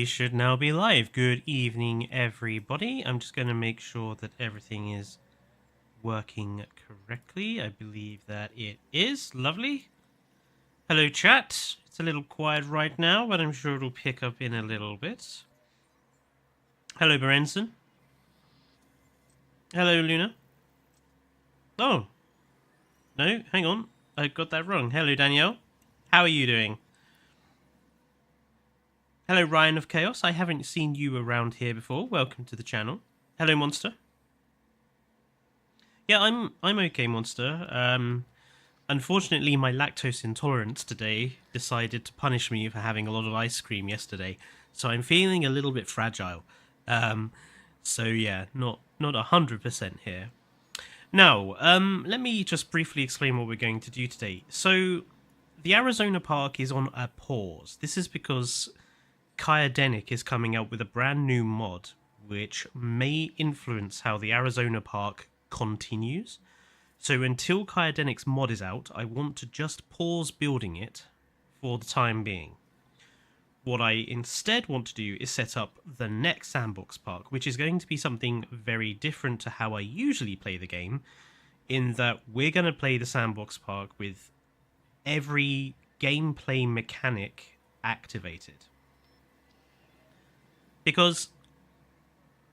We should now be live. Good evening, everybody. I'm just going to make sure that everything is working correctly. I believe that it is. Lovely. Hello, chat. It's a little quiet right now, but I'm sure it'll pick up in a little bit. Hello, Berenson. Hello, Luna. Oh. No, hang on. I got that wrong. Hello, Danielle. How are you doing? Hello, Ryan of Chaos. I haven't seen you around here before. Welcome to the channel. Hello, Monster. Yeah, I'm okay, Monster. Unfortunately, my lactose intolerance today decided to punish me for having a lot of ice cream yesterday, so I'm feeling a little bit fragile. So yeah, not 100% here. Now, let me just briefly explain what we're going to do today. So, the Arizona Park is on a pause. This is because Kyodenic is coming out with a brand new mod, which may influence how the Arizona Park continues. So until Kyodenic's mod is out, I want to just pause building it for the time being. What I instead want to do is set up the next SANDBOX park, which is going to be something very different to how I usually play the game, in that we're going to play the SANDBOX park with every gameplay mechanic activated. Because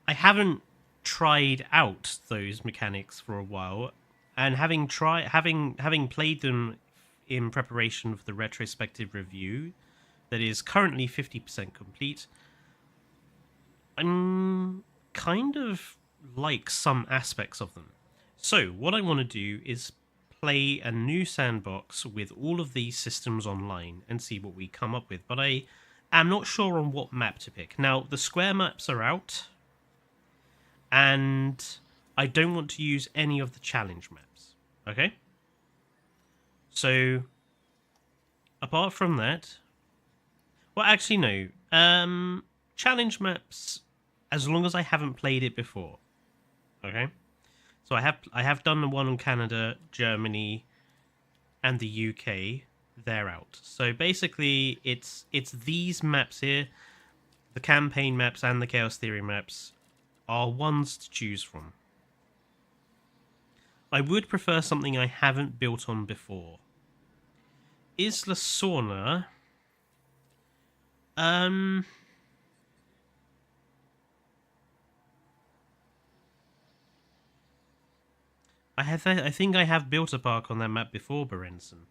I haven't tried out those mechanics for a while, and having played them in preparation for the retrospective review that is currently 50% complete, I'm kind of like some aspects of them. So what I want to do is play a new SANDBOX with all of these systems online and see what we come up with, but I'm not sure on what map to pick. Now, the square maps are out, and I don't want to use any of the challenge maps, okay? So, apart from that... Well, actually, no. Challenge maps, as long as I haven't played it before, okay? So I have done the one on Canada, Germany, and the UK. They're out. So basically, it's these maps here, the campaign maps and the Chaos Theory maps, are ones to choose from. I would prefer something I haven't built on before. Isla Sorna. I think I have built a park on that map before, Berenson.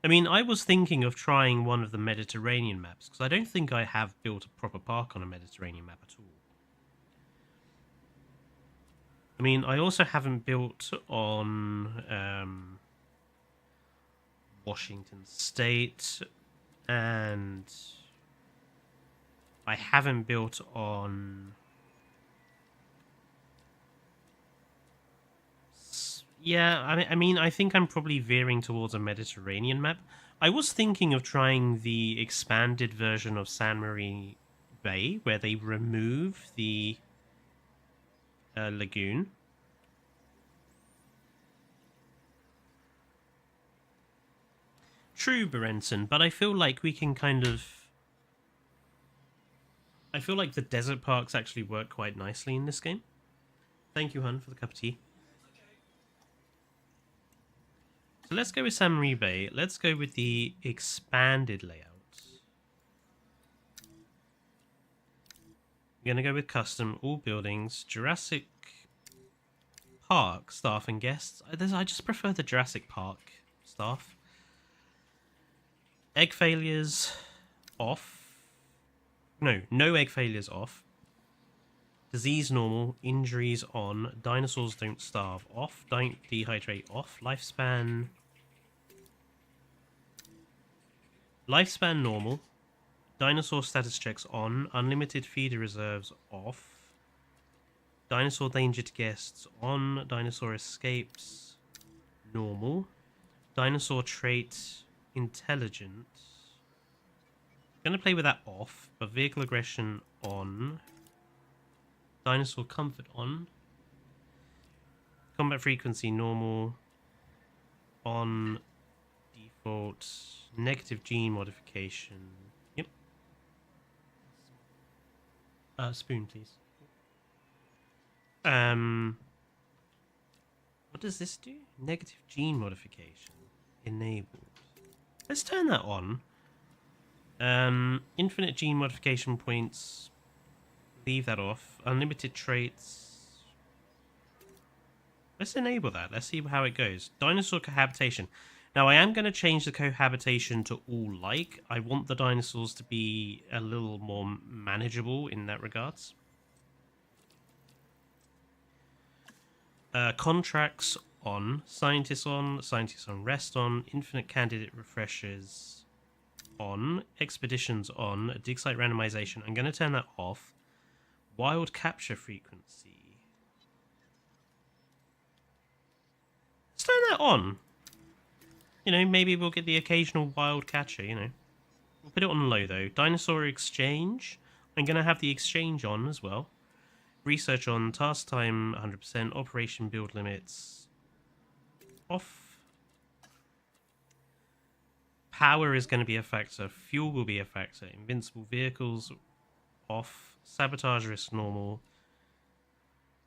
I mean, I was thinking of trying one of the Mediterranean maps, because I don't think I have built a proper park on a Mediterranean map at all. I mean, I also haven't built on Washington State, and I haven't built on... Yeah, I mean, I think I'm probably veering towards a Mediterranean map. I was thinking of trying the expanded version of San Marie Bay, where they remove the lagoon. True, Berenson, but I feel like we can kind of... I feel like the desert parks actually work quite nicely in this game. Thank you, hun, for the cup of tea. So let's go with San Marie Bay. Let's go with the expanded layout. We're going to go with custom, all buildings, Jurassic Park, staff and guests. I just prefer the Jurassic Park staff. Egg failures off. No egg failures off. Disease normal, injuries on, dinosaurs don't starve off, don't dehydrate off, lifespan normal, dinosaur status checks on, unlimited feeder reserves off, dinosaur danger to guests on, dinosaur escapes normal, dinosaur trait intelligent. Gonna play with that off, but vehicle aggression on. Dinosaur comfort on. Combat frequency normal. On default, negative gene modification. Yep. Spoon, please. What does this do? Negative gene modification. Enabled. Let's turn that on. Infinite gene modification points. Leave that off. Unlimited traits. Let's enable that. Let's see how it goes. Dinosaur cohabitation. Now, I am going to change the cohabitation to all like. I want the dinosaurs to be a little more manageable in that regards. Contracts on. Scientists on. Scientists on rest on. Infinite candidate refreshes on. Expeditions on. Dig site randomization. I'm going to turn that off. Wild capture frequency. Let's turn that on. You know, maybe we'll get the occasional wild catcher, you know. We'll put it on low, though. Dinosaur exchange. I'm going to have the exchange on as well. Research on. Task time 100%. Operation build limits off. Power is going to be a factor. Fuel will be a factor. Invincible vehicles off. Sabotage risk normal.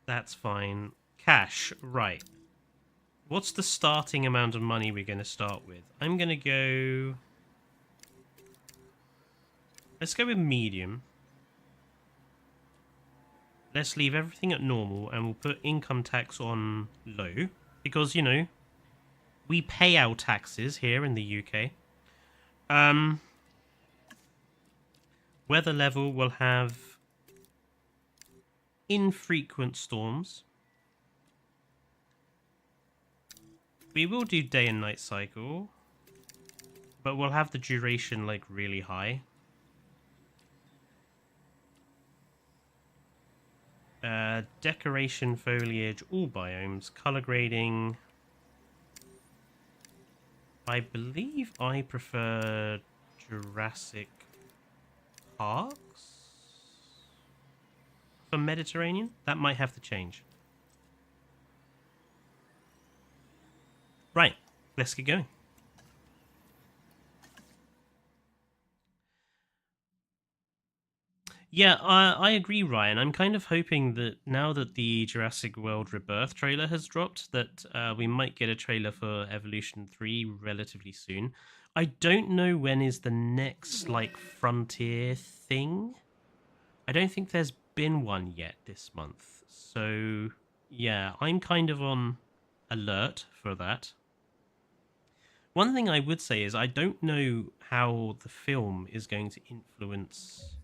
That's fine. Cash, right. What's the starting amount of money we're going to start with? I'm going to go... Let's go with medium. Let's leave everything at normal and we'll put income tax on low. Because, you know, we pay our taxes here in the UK. Weather level will have infrequent storms. We will do day and night cycle, but we'll have the duration like really high. Decoration, foliage, all biomes, color grading. I believe I prefer Jurassic Parks for Mediterranean. That might have to change. Right, let's get going. Yeah, I agree, Ryan. I'm kind of hoping that now that the Jurassic World Rebirth trailer has dropped, that we might get a trailer for Evolution 3 relatively soon. I don't know when is the next, like, Frontier thing. I don't think there's been one yet this month. So, yeah, I'm kind of on alert for that. One thing I would say is I don't know how the film is going to influence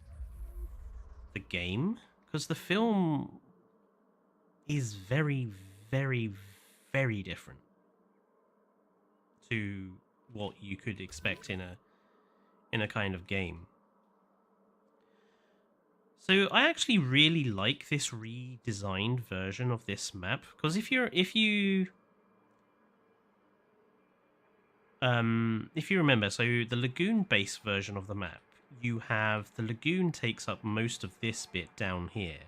the game, because the film is very, very, very different to what you could expect in a kind of game. So I actually really like this redesigned version of this map, because if you remember, so the lagoon base version of the map, you have the lagoon takes up most of this bit down here.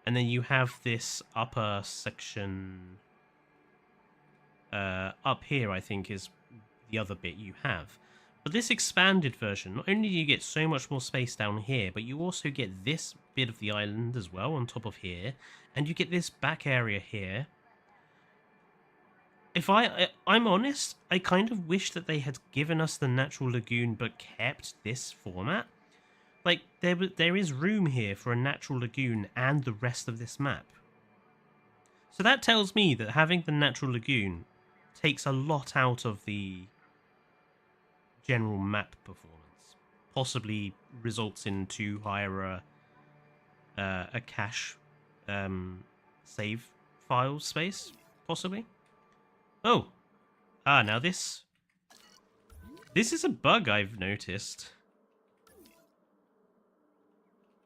And then you have this upper section up here, I think, is the other bit you have. But this expanded version, not only do you get so much more space down here, but you also get this bit of the island as well on top of here. And you get this back area here. If I'm honest, I kind of wish that they had given us the natural lagoon but kept this format. Like, there is room here for a natural lagoon and the rest of this map. So that tells me that having the natural lagoon takes a lot out of the general map performance. Possibly results in too higher a cache save file space, possibly. Oh, now this is a bug I've noticed.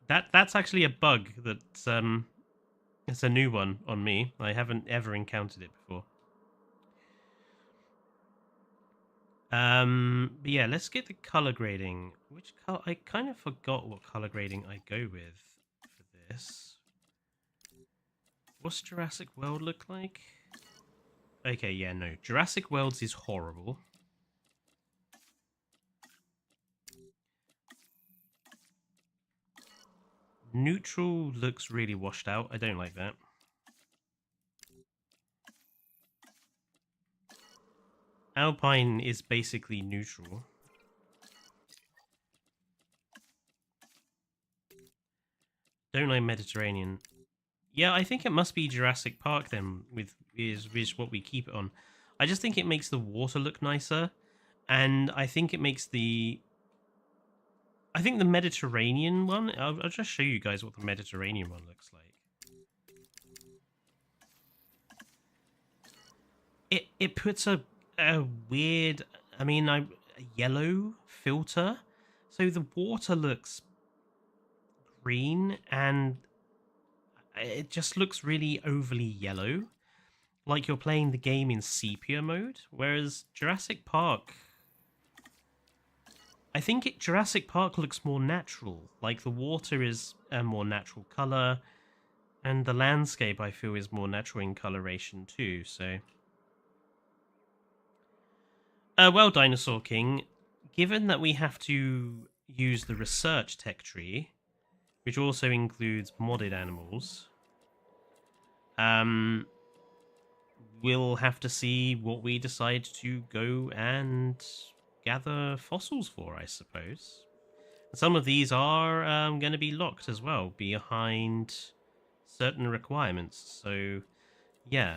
That's actually a bug that's it's a new one on me. I haven't ever encountered it before. But yeah, let's get the color grading. Which color? I kind of forgot what color grading I go with for this. What's Jurassic World look like? Okay, yeah, no. Jurassic World's is horrible. Neutral looks really washed out. I don't like that. Alpine is basically neutral. Don't like Mediterranean. Yeah, I think it must be Jurassic Park then, with is what we keep it on. I just think it makes the water look nicer, and I think it makes the... I think the Mediterranean one... I'll just show you guys what the Mediterranean one looks like. It puts a weird... I mean, a yellow filter, so the water looks green, and it just looks really overly yellow, like you're playing the game in sepia mode. Whereas Jurassic Park, I think Jurassic Park looks more natural. Like the water is a more natural color, and the landscape I feel is more natural in coloration too. So, well, Dinosaur King, given that we have to use the research tech tree, which also includes modded animals, we'll have to see what we decide to go and gather fossils for, I suppose. Some of these are going to be locked as well, behind certain requirements. So, yeah,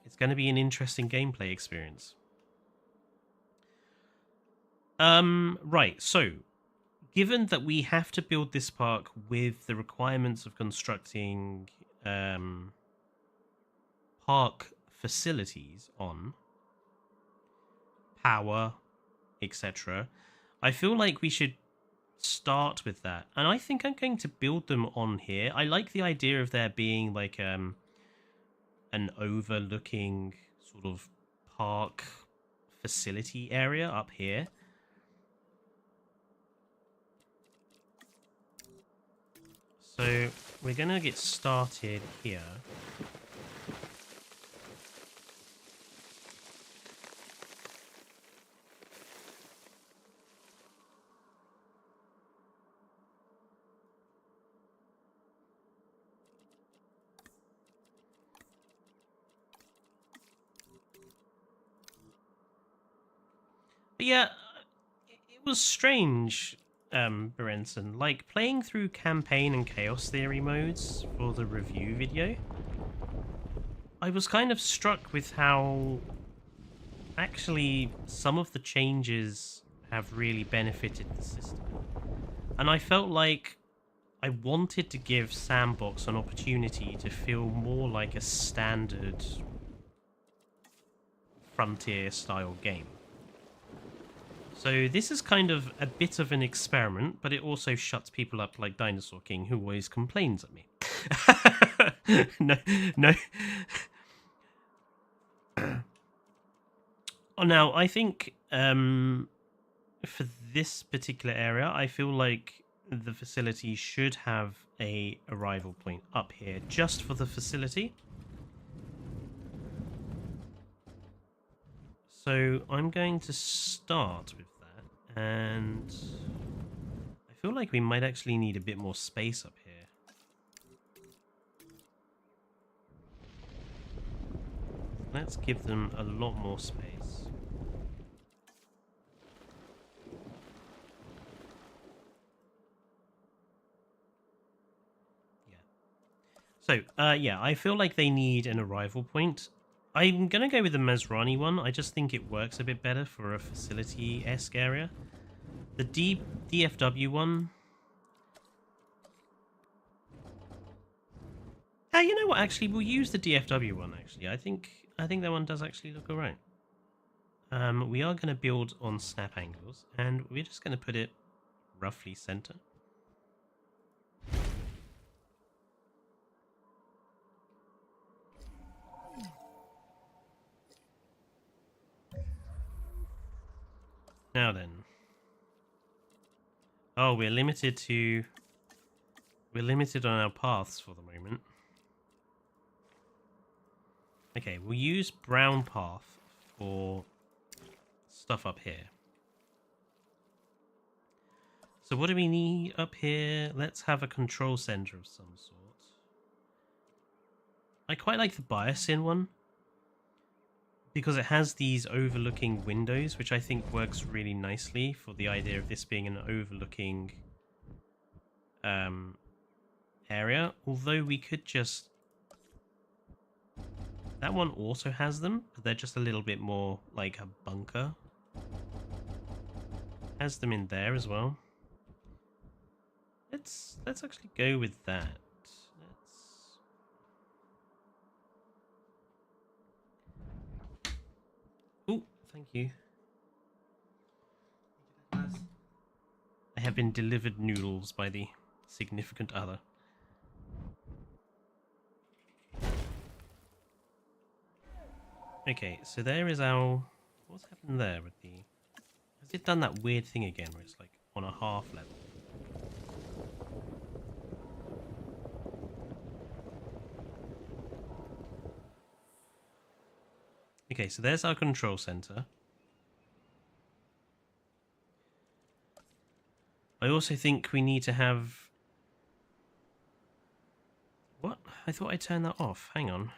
it's going to be an interesting gameplay experience. Right, so, given that we have to build this park with the requirements of constructing park facilities on, power, etc., I feel like we should start with that. And I think I'm going to build them on here. I like the idea of there being like an overlooking sort of park facility area up here. So we're going to get started here. But yeah, it was strange, Berenson. Like, playing through campaign and chaos theory modes for the review video, I was kind of struck with how actually some of the changes have really benefited the system. And I felt like I wanted to give SANDBOX an opportunity to feel more like a standard Frontier-style game. So this is kind of a bit of an experiment, but it also shuts people up like Dinosaur King, who always complains at me. No. Oh, now, I think for this particular area, I feel like the facility should have a arrival point up here, just for the facility. So I'm going to start with that, and I feel like we might actually need a bit more space up here. Let's give them a lot more space. Yeah. So, yeah, I feel like they need an arrival point. I'm going to go with the Masrani one. I just think it works a bit better for a facility-esque area. The DFW one... you know what, actually, we'll use the DFW one, actually. I think that one does actually look alright. We are going to build on snap angles, and we're just going to put it roughly center. Now then. Oh, we're limited on our paths for the moment. Okay, we'll use brown path for stuff up here. So what do we need up here? Let's have a control center of some sort. I quite like the biosyn one, because it has these overlooking windows, which I think works really nicely for the idea of this being an overlooking area. Although we could just... That one also has them, but they're just a little bit more like a bunker. Has them in there as well. Let's actually go with that. Oh, thank you. I have been delivered noodles by the significant other. Okay, so there is our... What's happened there with the... Has it done that weird thing again where it's like on a half level? Okay, so there's our control center. I also think we need to have... What? I thought I turned that off. Hang on.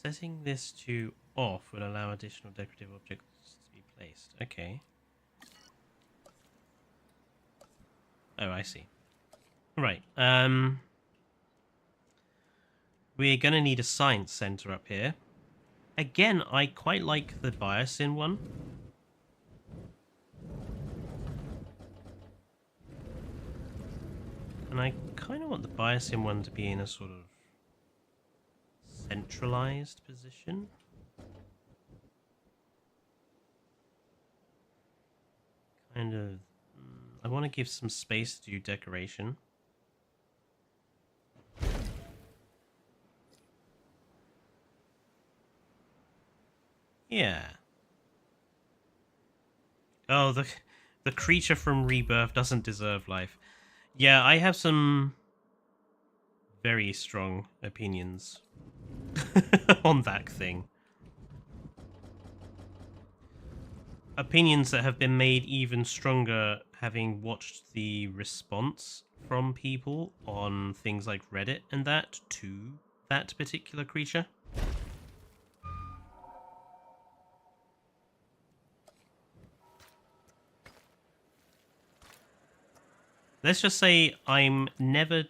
Setting this to off will allow additional decorative objects to be placed. Okay. Oh, I see. Right. We're gonna need a science center up here. Again, I quite like the biosyn one. And I kind of want the biosyn one to be in a sort of centralized position. Kind of... I want to give some space to do decoration. Yeah. Oh, the creature from Rebirth doesn't deserve life. Yeah, I have some very strong opinions on that thing. Opinions that have been made even stronger having watched the response from people on things like Reddit and that to that particular creature. Let's just say I'm never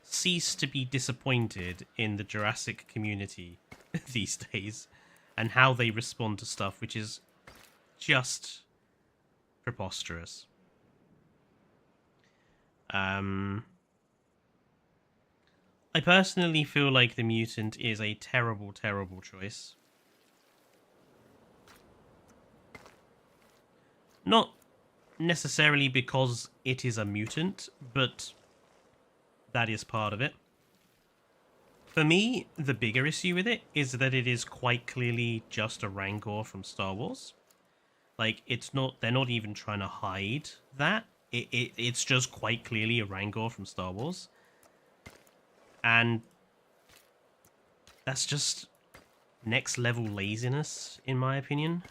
cease to be disappointed in the Jurassic community these days and how they respond to stuff, which is just preposterous. I personally feel like the mutant is a terrible, terrible choice. Not necessarily because it is a mutant, but that is part of it. For me, the bigger issue with it is that it is quite clearly just a Rancor from Star Wars. Like, it's not, they're not even trying to hide that. It's just quite clearly a Rancor from Star Wars. And that's just next level laziness, in my opinion.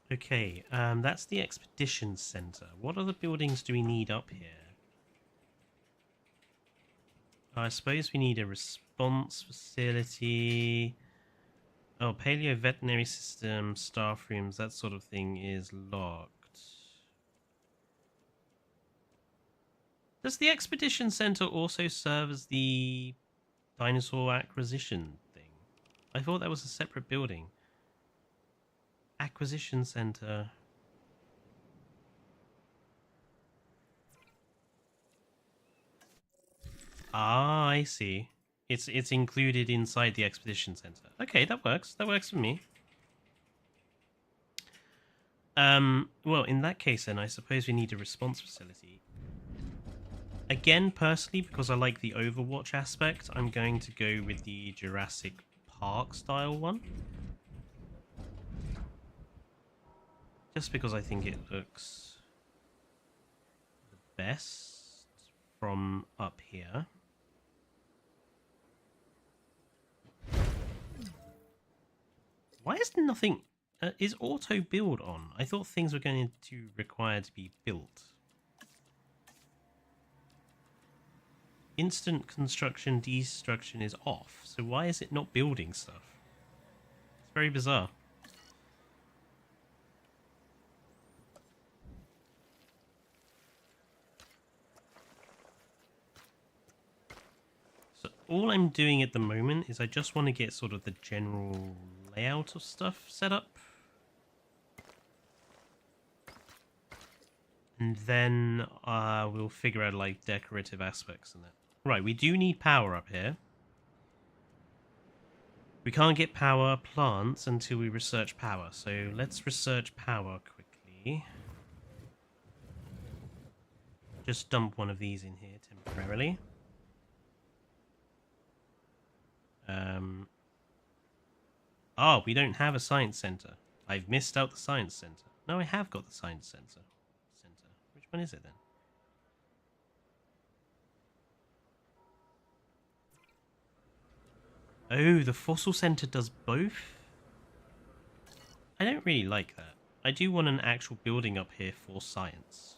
Okay, that's the Expedition Center. What other buildings do we need up here? I suppose we need a response facility. Oh, paleo veterinary system, staff rooms, that sort of thing is locked. Does the Expedition Center also serve as the dinosaur acquisition thing? I thought that was a separate building. Acquisition Center. Ah, I see. It's included inside the Expedition Center. Okay, that works. That works for me. Well, in that case then, I suppose we need a response facility. Again, personally, because I like the Overwatch aspect, I'm going to go with the Jurassic Park style one. Just because I think it looks the best from up here. Why is nothing... is auto build on? I thought things were going to require to be built. Instant construction destruction is off, so why is it not building stuff? It's very bizarre. So all I'm doing at the moment is I just want to get sort of the general layout of stuff set up. And then we'll figure out like decorative aspects in it. Right, we do need power up here. We can't get power plants until we research power, so let's research power quickly. Just dump one of these in here temporarily. Oh, we don't have a science center. I've missed out the science center. No, I have got the science center. Which one is it then? Oh, the fossil center does both? I don't really like that. I do want an actual building up here for science.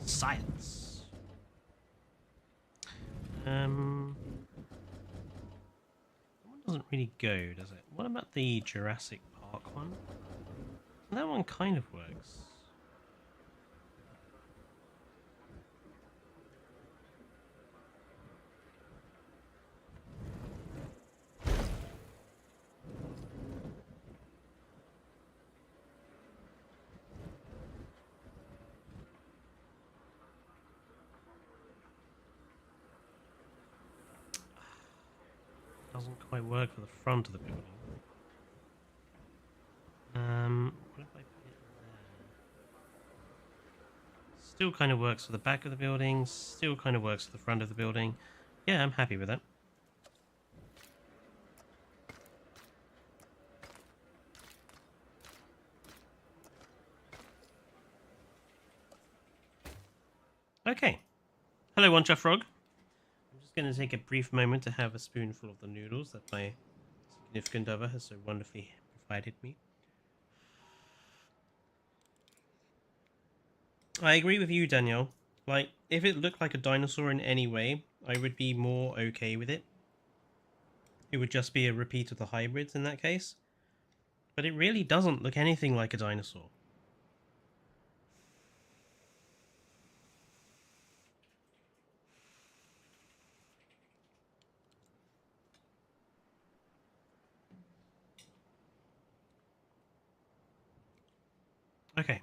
Science. That one doesn't really go, does it? What about the Jurassic Park one? That one kind of works. Doesn't quite work for the front of the building. What if I put it there? Still kind of works for the back of the building, still kind of works for the front of the building. Yeah, I'm happy with that. Okay. Hello, One Chuff Frog. I'm just going to take a brief moment to have a spoonful of the noodles that my significant other has so wonderfully provided me. I agree with you, Danielle. Like, if it looked like a dinosaur in any way, I would be more okay with it. It would just be a repeat of the hybrids in that case. But it really doesn't look anything like a dinosaur. Okay.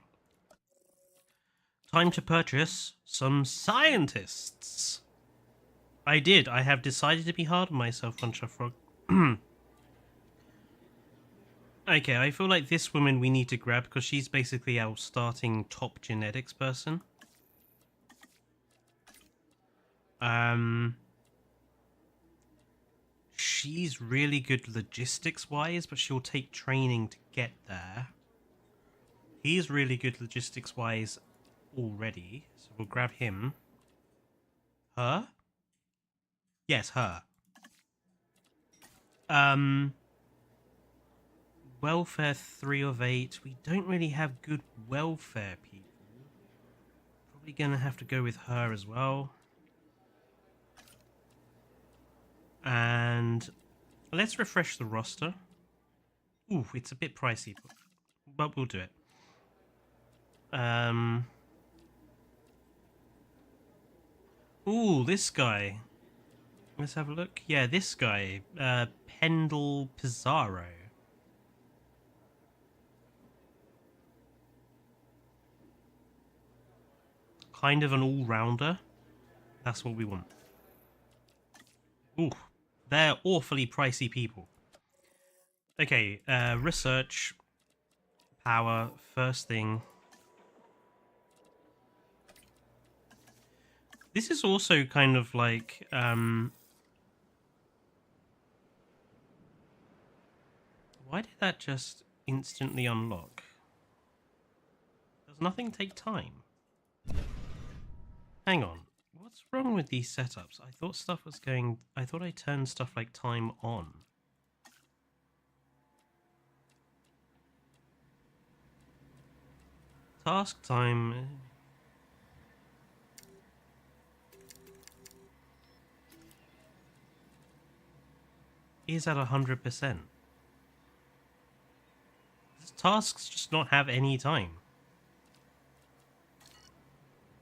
Time to purchase some scientists. I did. I have decided to be hard on myself, One Chuff Frog. Okay, I feel like this woman we need to grab because she's basically our starting top genetics person. She's really good logistics-wise, but she'll take training to get there. He's really good logistics-wise already, so we'll grab him. Her? Yes, her. Welfare 3 of 8. We don't really have good welfare people. Probably gonna have to go with her as well. And let's refresh the roster. Ooh, it's a bit pricey, but we'll do it. Ooh, this guy. Let's have a look. Yeah, this guy. Pendle Pizarro. Kind of an all-rounder. That's what we want. Ooh, they're awfully pricey people. Okay, research, power, first thing. This is also kind of like, why did that just instantly unlock? Does nothing take time? Hang on. What's wrong with these setups? I thought stuff was going... I thought I turned stuff like time on. Task time... is at 100%. Does tasks just not have any time?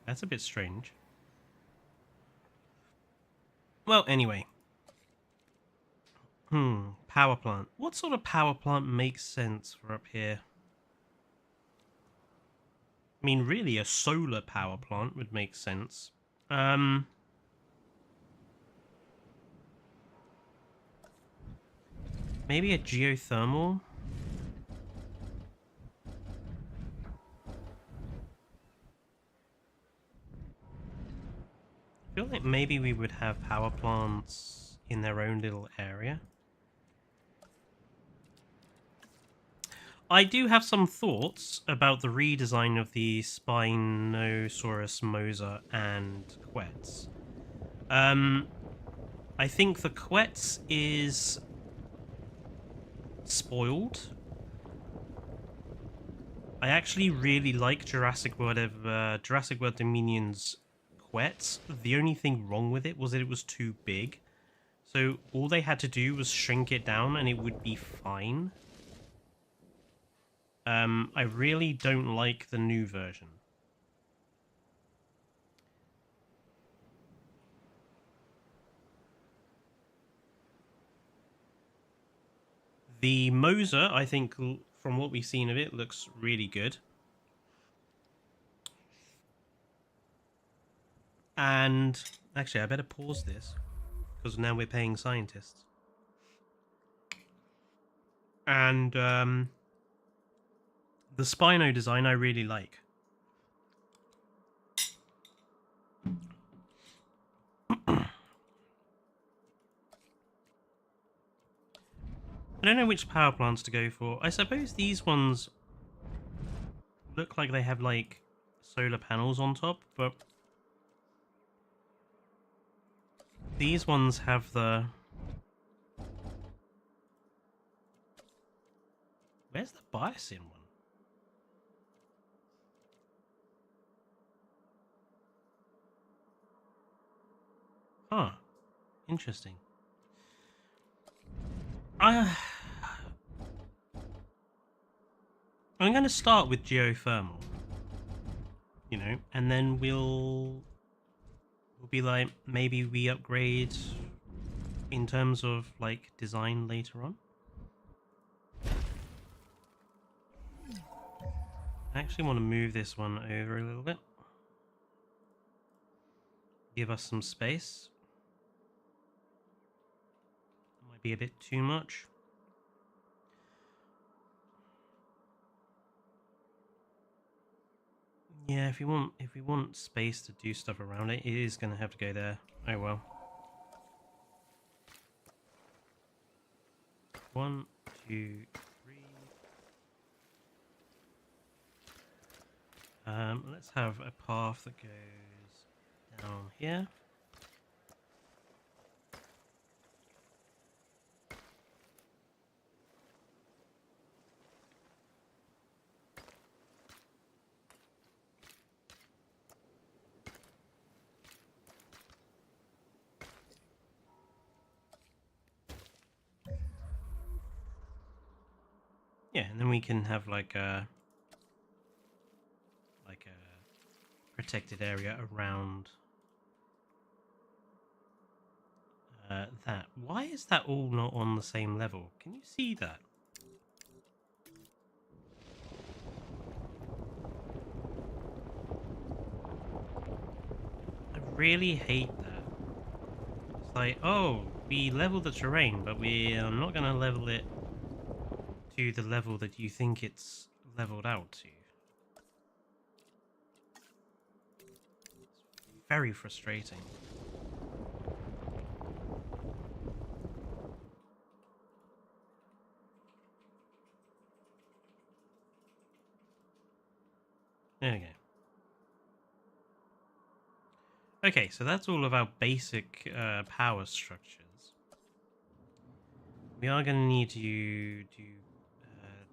That's a bit strange. Well, anyway. Power plant. What sort of power plant makes sense for up here? I mean, really, a solar power plant would make sense. Maybe a geothermal? I feel like maybe we would have power plants in their own little area. I do have some thoughts about the redesign of the Spinosaurus Mosa and Quetz. I think the Quetz is spoiled. I actually really like Jurassic World Dominion's Quetz. The only thing wrong with it was that it was too big. So all they had to do was shrink it down and it would be fine. I really don't like the new version. The Mosa, I think, from what we've seen of it, looks really good. And actually, I better pause this because now we're paying scientists. And the Spino design I really like. I don't know which power plants to go for. I suppose these ones look like they have like solar panels on top, but these ones have the... Where's the biosin one? Huh. Interesting. I'm going to start with geothermal, you know, and then we'll be like, maybe we upgrade in terms of like design later on. I actually want to move this one over a little bit. Give us some space. Might be a bit too much. Yeah, if we want space to do stuff around it, it is going to have to go there. Oh well. 1, 2, 3. Let's have a path that goes down here. Yeah, and then we can have like a protected area around that. Why is that all not on the same level? Can you see that? I really hate that. It's like, oh, we level the terrain, but we are not going to level it to the level that you think it's leveled out to. It's very frustrating. There we go. Okay, so that's all of our basic power structures. We are going to need to do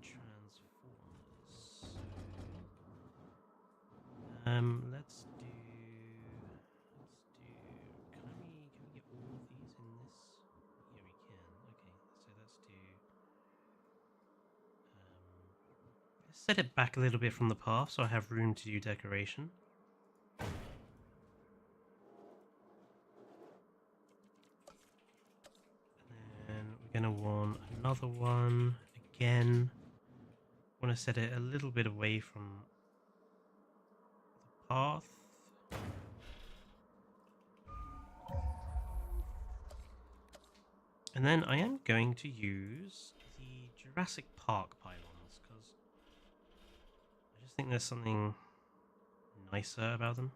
transformers. So, let's do. Can we get all of these in this? Yeah, we can. Okay, so let's do. Let's set it back a little bit from the path so I have room to do decoration. Gonna want another one again. Want to set it a little bit away from the path. And then I am going to use the Jurassic Park pylons because I just think there's something nicer about them.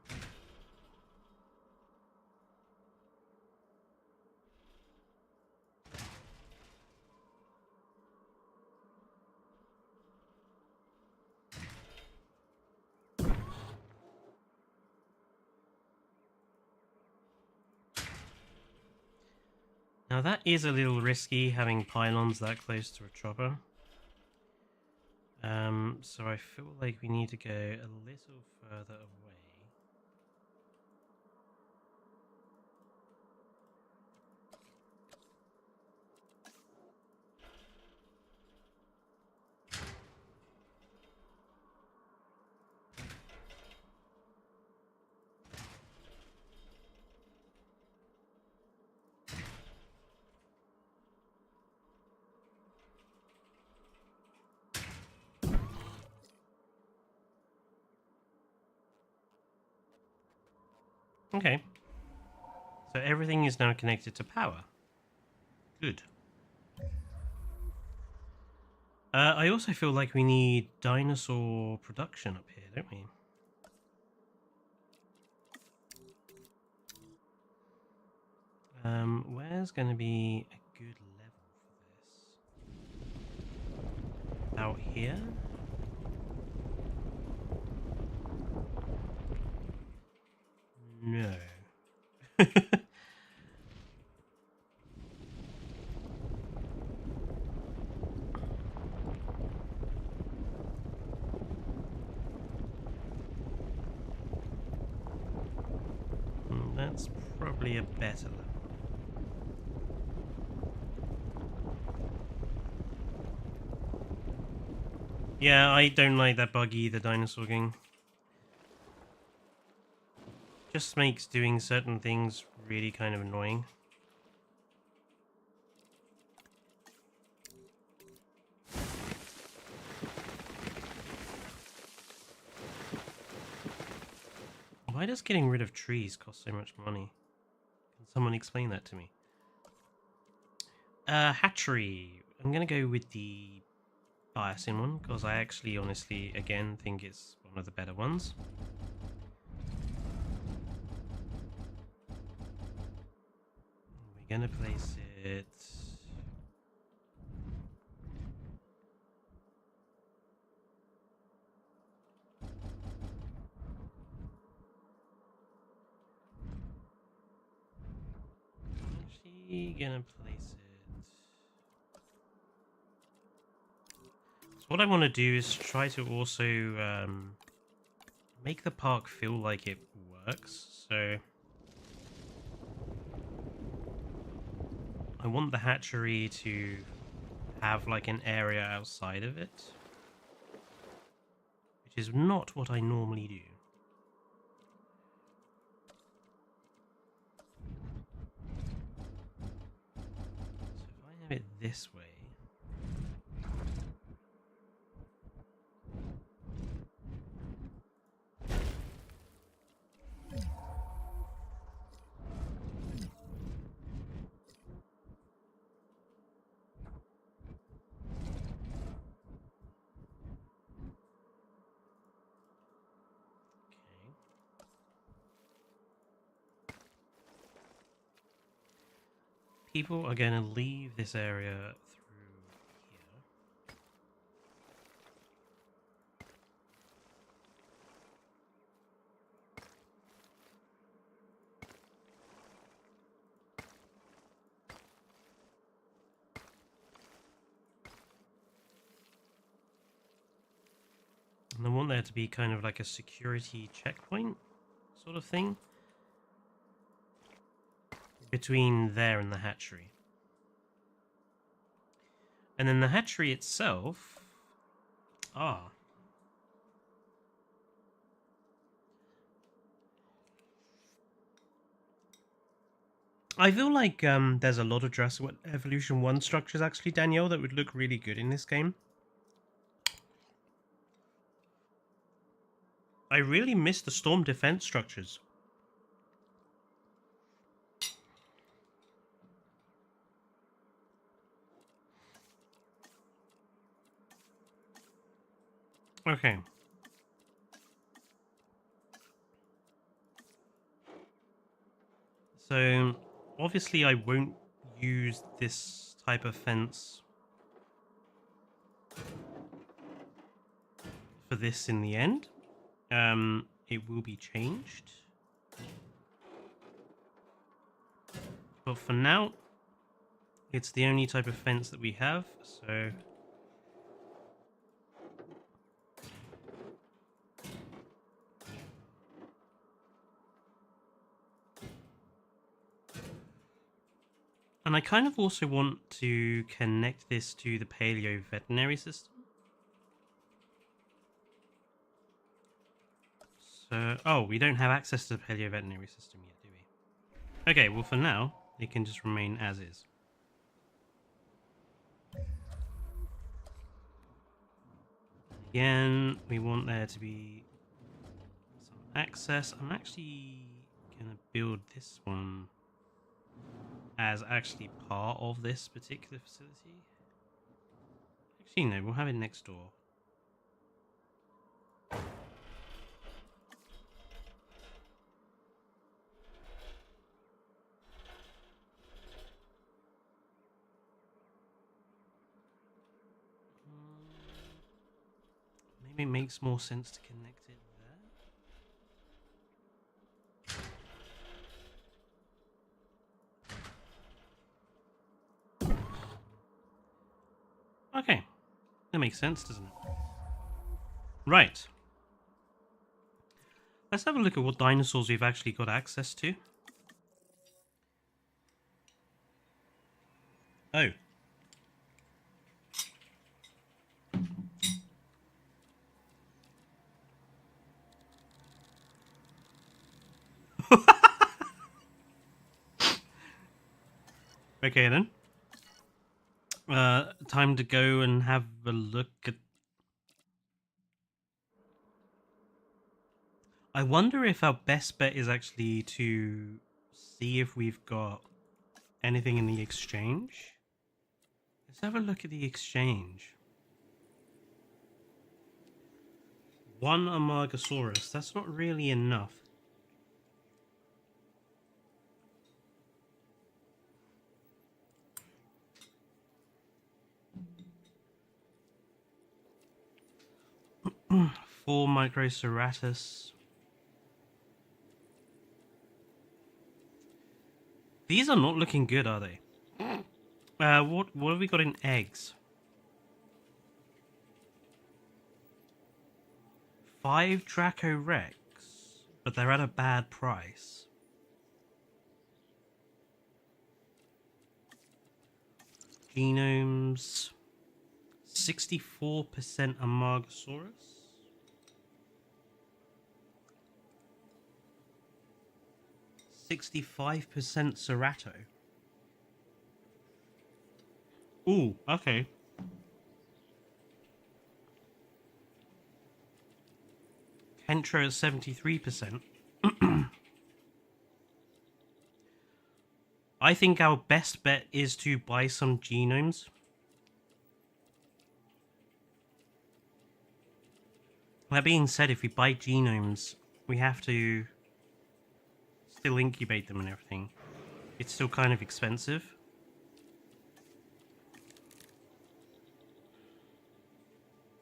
Now that is a little risky, having pylons that close to a chopper. So I feel like we need to go a little further away. Okay. So everything is now connected to power. Good. I also feel like we need dinosaur production up here, don't we? Where's going to be a good level for this? Out here? No. That's probably a better level. Yeah, I don't like that bug either, dinosaur gang. Just makes doing certain things really kind of annoying. Why does getting rid of trees cost so much money? Can someone explain that to me? Hatchery. I'm gonna go with the biasing one, because I actually honestly, again, think it's one of the better ones. We're gonna place it... actually gonna place it... So what I want to do is try to also make the park feel like it works, so... I want the hatchery to have like an area outside of it, which is not what I normally do. So if I have it this way, people are going to leave this area through here. And I want there to be kind of like a security checkpoint sort of thing between there and the hatchery. And then the hatchery itself... I feel like there's a lot of Jurassic Evolution 1 structures actually, Danielle, that would look really good in this game. I really miss the storm defense structures. Okay. So, obviously I won't use this type of fence for this in the end. It will be changed. But for now, it's the only type of fence that we have, so... And I kind of also want to connect this to the paleo veterinary system. So, oh, we don't have access to the paleo veterinary system yet, do we? Okay, well for now, it can just remain as is. Again, we want there to be some access. I'm actually going to build this one as actually part of this particular facility. Actually, no, we'll have it next door. Maybe it makes more sense to connect it there. Okay, that makes sense, doesn't it? Right. Let's have a look at what dinosaurs we've actually got access to. Oh. Okay then. Time to go and have a look at... I wonder if our best bet is actually to see if we've got anything in the exchange. Let's have a look at the exchange. One Amargasaurus. That's not really enough. Four Microceratus. These are not looking good, are they? What have we got in eggs? 5 Draco Rex, but they're at a bad price. Genomes. 64% Amargasaurus. 65% Cerato. Ooh, okay. Hentro at 73%. I think our best bet is to buy some genomes. That being said, if we buy genomes, we have to still incubate them and everything. It's still kind of expensive.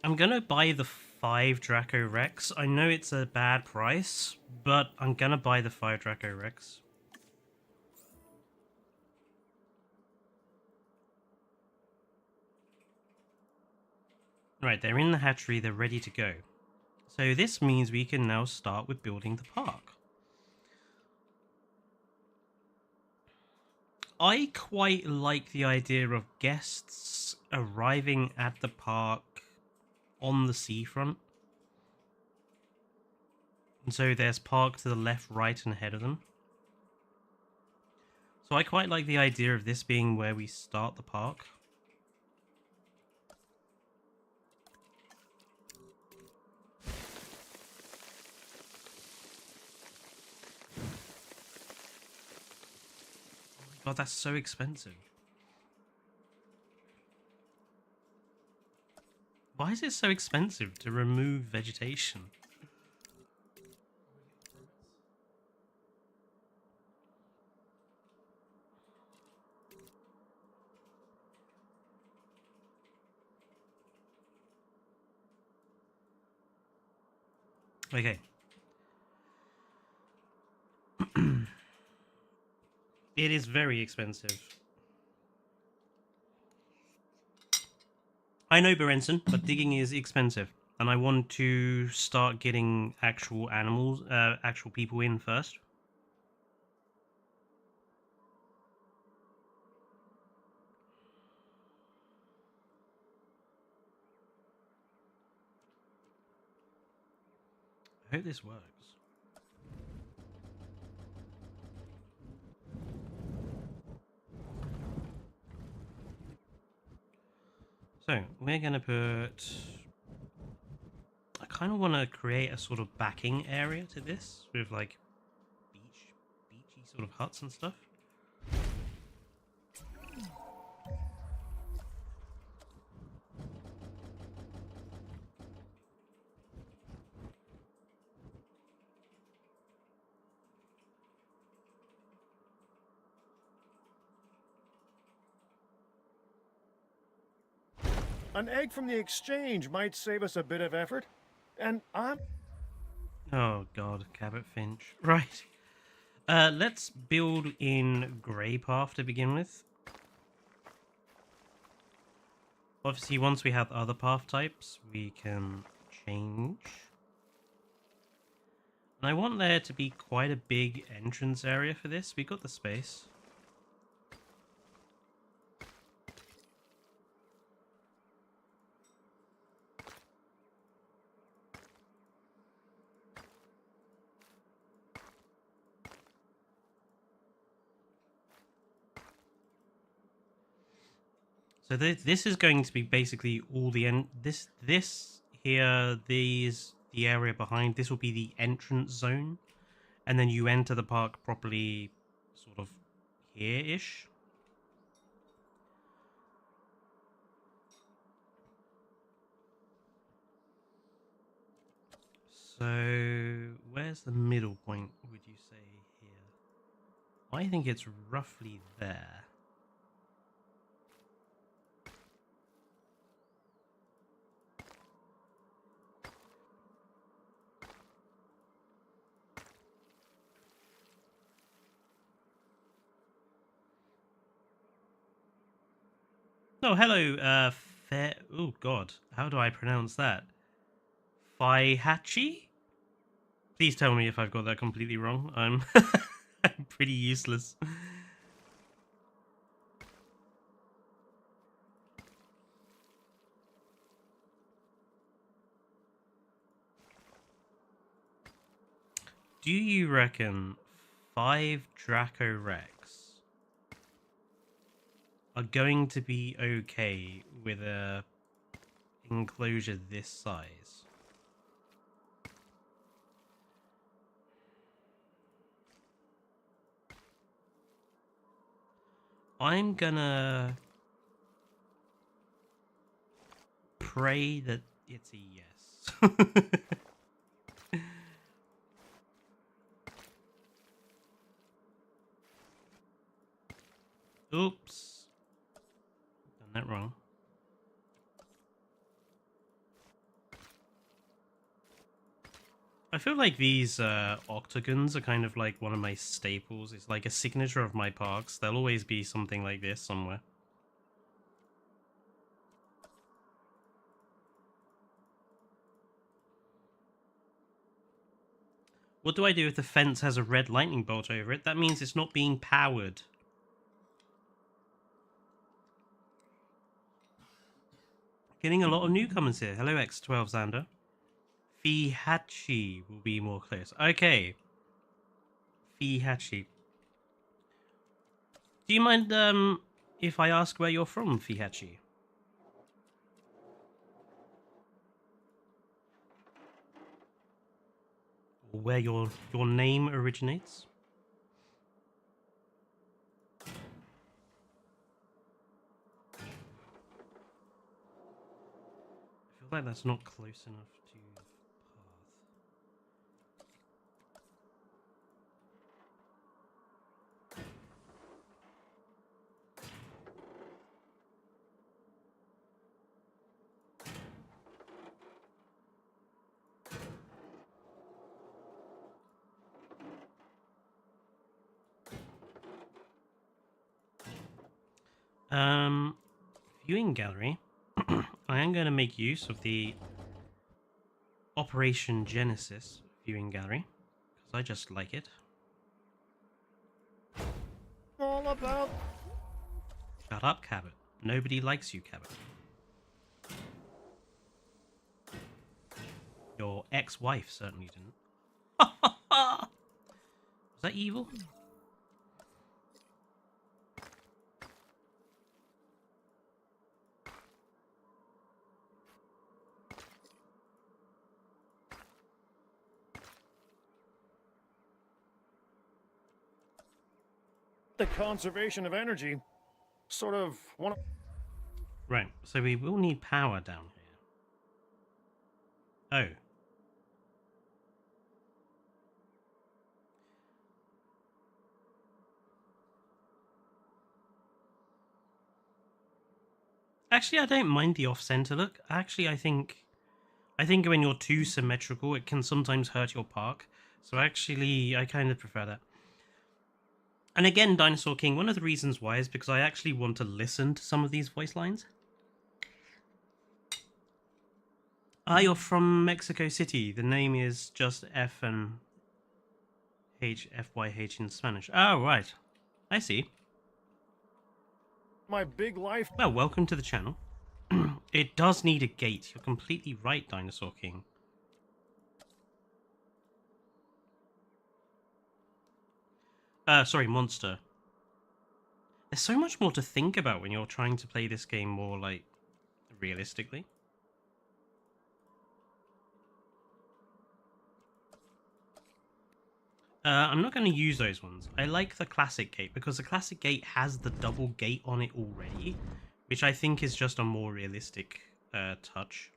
I'm gonna buy the 5 Draco Rex. I know it's a bad price, but I'm gonna buy the 5 Draco Rex. Right, they're in the hatchery, they're ready to go. So this means we can now start with building the park. I quite like the idea of guests arriving at the park on the seafront. And so there's park to the left, right, and ahead of them. So I quite like the idea of this being where we start the park. God, that's so expensive. Why is it so expensive to remove vegetation? Okay. It is very expensive. I know, Berenson, but digging is expensive. And I want to start getting actual animals, actual people in first. I hope this works. So, we're going to put... I kind of want to create a sort of backing area to this with, like, beachy sort of huts and stuff. An egg from the exchange might save us a bit of effort. And I'm... Oh god, Cabot Finch. Right. Let's build in Grey Path to begin with. Obviously, once we have other path types, we can change. And I want there to be quite a big entrance area for this. We've got the space. So this is going to be basically all the this here, these, the area behind, this will be the entrance zone. And then you enter the park properly sort of here-ish. So where's the middle point, would you say, here? I think it's roughly there. Oh, hello, fair... Oh, God. How do I pronounce that? Faihachi? Please tell me if I've got that completely wrong. I'm, I'm pretty useless. Do you reckon 5 Draco Rex are going to be okay with a enclosure this size? I'm gonna pray that it's a yes. Oops. Done that wrong. I feel like these octagons are kind of like one of my staples. It's like a signature of my parks. There'll always be something like this somewhere. What do I do if the fence has a red lightning bolt over it? That means it's not being powered. Getting a lot of newcomers here. Hello, X12 Xander. Fihachi will be more clear. Okay. Fihachi. Do you mind if I ask where you're from, Fihachi? Or where your name originates? I feel like that's not close enough to the path. Viewing gallery. I am going to make use of the Operation Genesis viewing gallery because I just like it. All about. Shut up, Cabot. Nobody likes you, Cabot. Your ex-wife certainly didn't. Was that evil? The conservation of energy. Sort of one of. Right, so we will need power down here. Oh. Actually, I don't mind the off-center look. Actually, I think when you're too symmetrical, it can sometimes hurt your park. So actually, I kind of prefer that. And again, Dinosaur King, one of the reasons why is because I actually want to listen to some of these voice lines. Ah, you're from Mexico City. The name is just F and H, F-Y-H in Spanish. Oh, right. I see. My big life. Well, welcome to the channel. It does need a gate. You're completely right, Dinosaur King. Sorry, Monster. There's so much more to think about when you're trying to play this game more, like, realistically. I'm not going to use those ones. I like the classic gate because the classic gate has the double gate on it already, which I think is just a more realistic touch.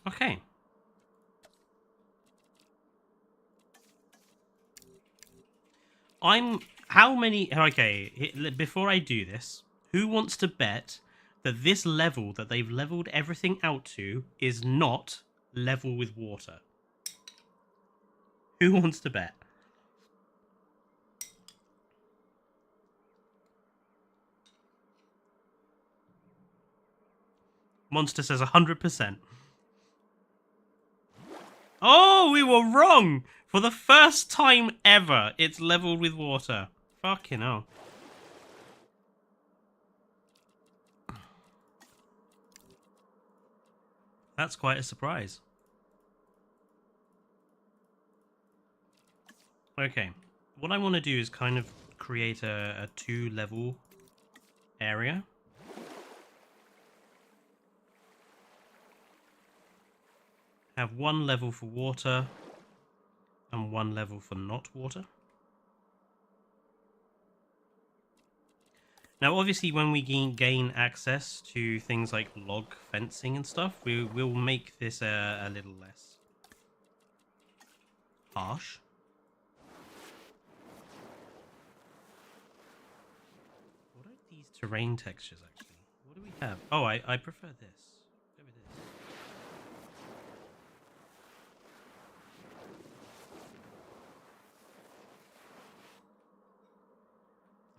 Okay. How many... Okay, before I do this, who wants to bet that this level that they've leveled everything out to is not level with water? Who wants to bet? Monster says 100%. Oh, we were wrong! For the first time ever, it's leveled with water. Fucking hell. That's quite a surprise. Okay, what I want to do is kind of create a two-level area. Have one level for water and one level for not water. Now, obviously, when we gain access to things like log fencing and stuff, we will make this a little less harsh. What are these terrain textures, actually? What do we have? Oh, I prefer this. Go with this.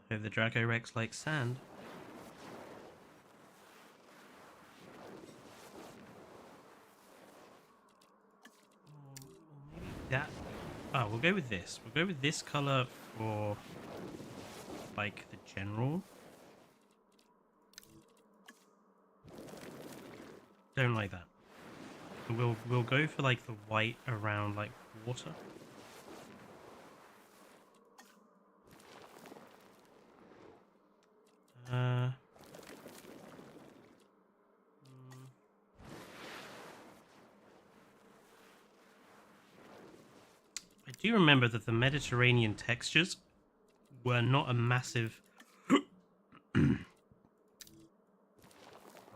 I hope the Draco Rex likes sand. Or maybe that. Oh, we'll go with this. We'll go with this color for, like, the general. Don't like that. We'll go for, like, the white around, like, water. I do remember that the Mediterranean textures were not a massive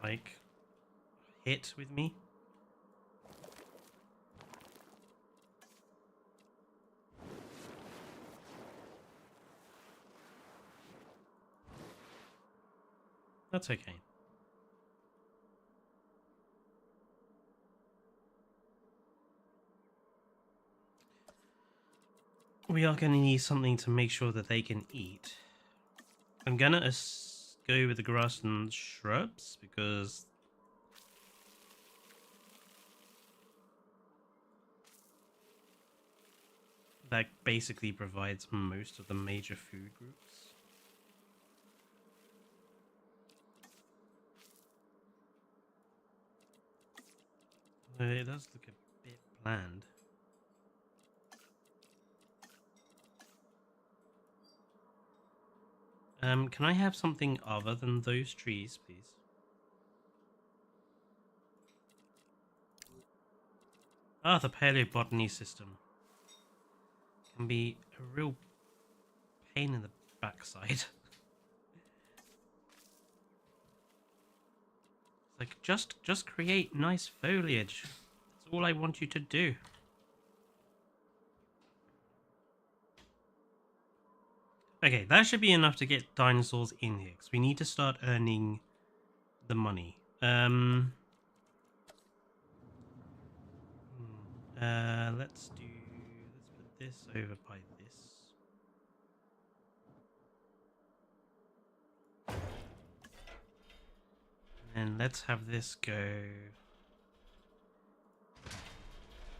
like hit with me. That's okay. We are going to need something to make sure that they can eat. I'm going to go with the grass and shrubs because that basically provides most of the major food groups. It does look a bit bland. Can I have something other than those trees, please? Ah, the paleobotany system can be a real pain in the backside. Like, just create nice foliage. That's all I want you to do. Okay, that should be enough to get dinosaurs in here, because we need to start earning the money. Let's put this over by this. And let's have this go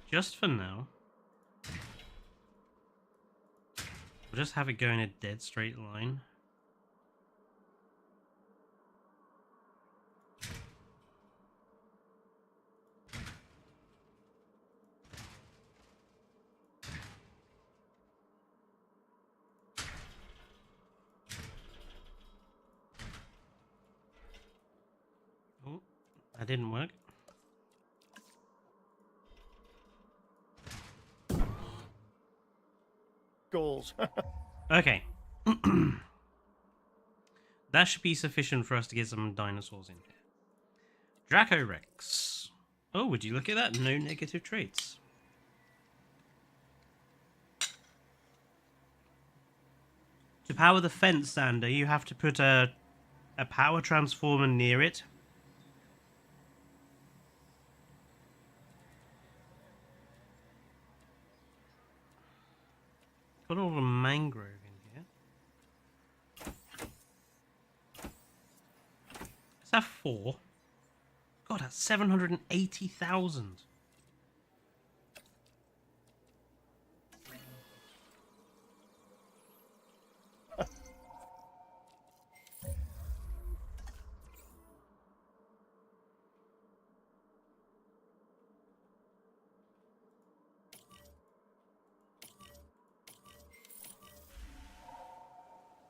just for now. We'll just have it go in a dead straight line. Oh, that didn't work. Goals. Okay. That should be sufficient for us to get some dinosaurs in here. Draco Rex. Oh, would you look at that? No negative traits. To power the fence, Sander, you have to put a power transformer near it. Got all the mangrove in here. Is that 4? God, that's 780,000.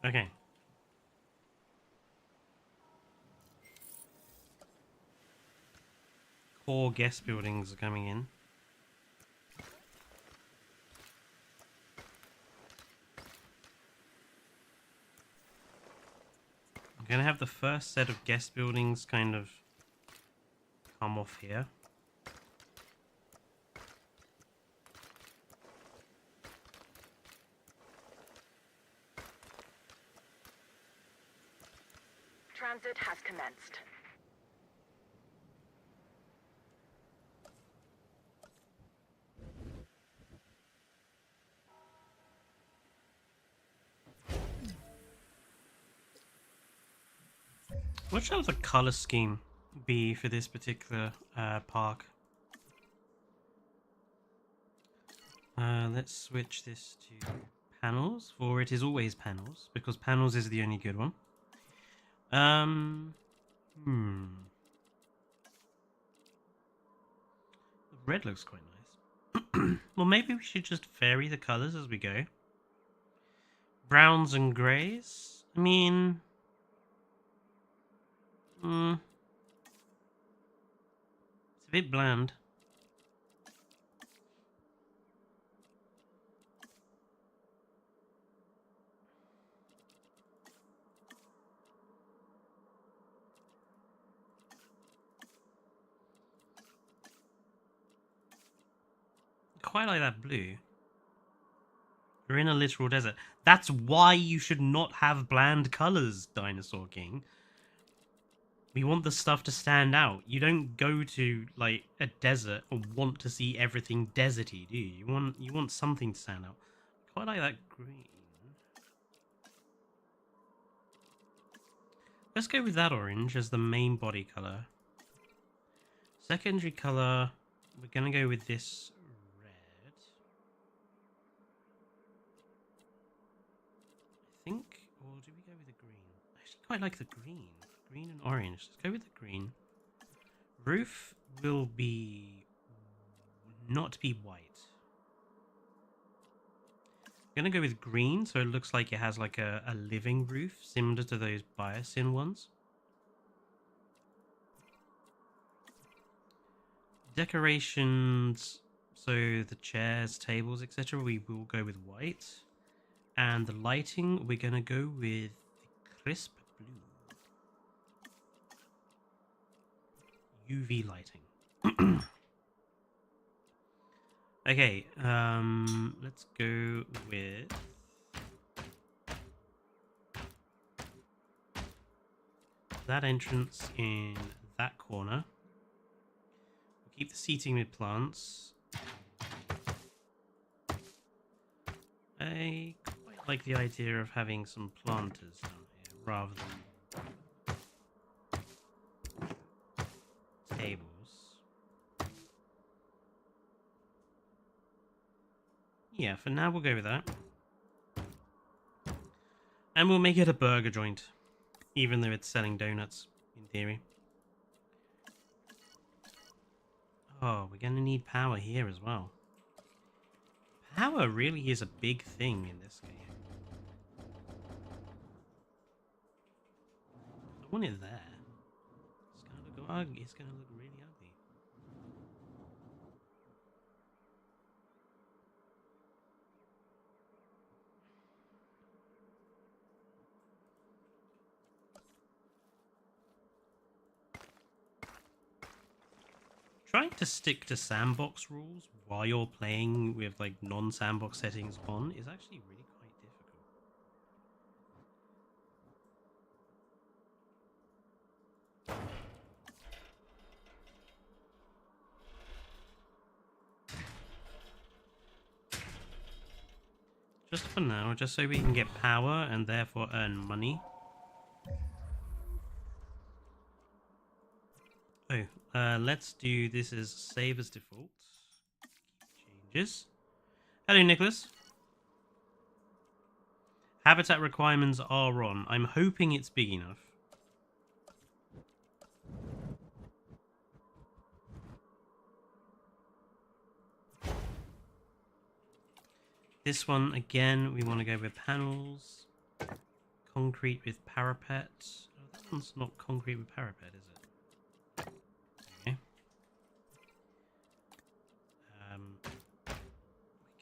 Okay. Core guest buildings are coming in. I'm going to have the first set of guest buildings kind of come off here. Transit has commenced. What shall the color scheme be for this particular park? Let's switch this to panels, for it is always panels, because panels is the only good one. The red looks quite nice. Well, maybe we should just vary the colors as we go. Browns and greys? I mean... it's a bit bland. Quite like that blue. We're in a literal desert. That's why you should not have bland colors, Dinosaur King. We want the stuff to stand out. You don't go to like a desert and want to see everything deserty, do you? You want something to stand out. Quite like that green. Let's go with that orange as the main body color. Secondary color, we're gonna go with this red. I think, or do we go with the green? I actually quite like the green. Green and orange. Let's go with the green. Roof will be not be white. I'm gonna go with green, so it looks like it has like a living roof, similar to those Biosyn ones. Decorations, so the chairs, tables, etc. we will go with white. And the lighting, we're gonna go with the crisp blue. UV lighting. Okay, let's go with that entrance in that corner. We'll keep the seating with plants. I quite like the idea of having some planters down here rather than tables. Yeah, for now we'll go with that. And we'll make it a burger joint, even though it's selling donuts, in theory. Oh, we're going to need power here as well. Power really is a big thing in this game. I want it there. It's going to look ugly. It's going to look really ugly. Trying to stick to sandbox rules while you're playing with like non-sandbox settings on is actually really quite difficult. Just for now, just so we can get power and therefore earn money. Oh, let's do this as save as default. Changes. Hello, Nicholas. Habitat requirements are on. I'm hoping it's big enough. This one, again, we want to go with panels. Concrete with parapet. Oh, this one's not concrete with parapet, is it? Okay.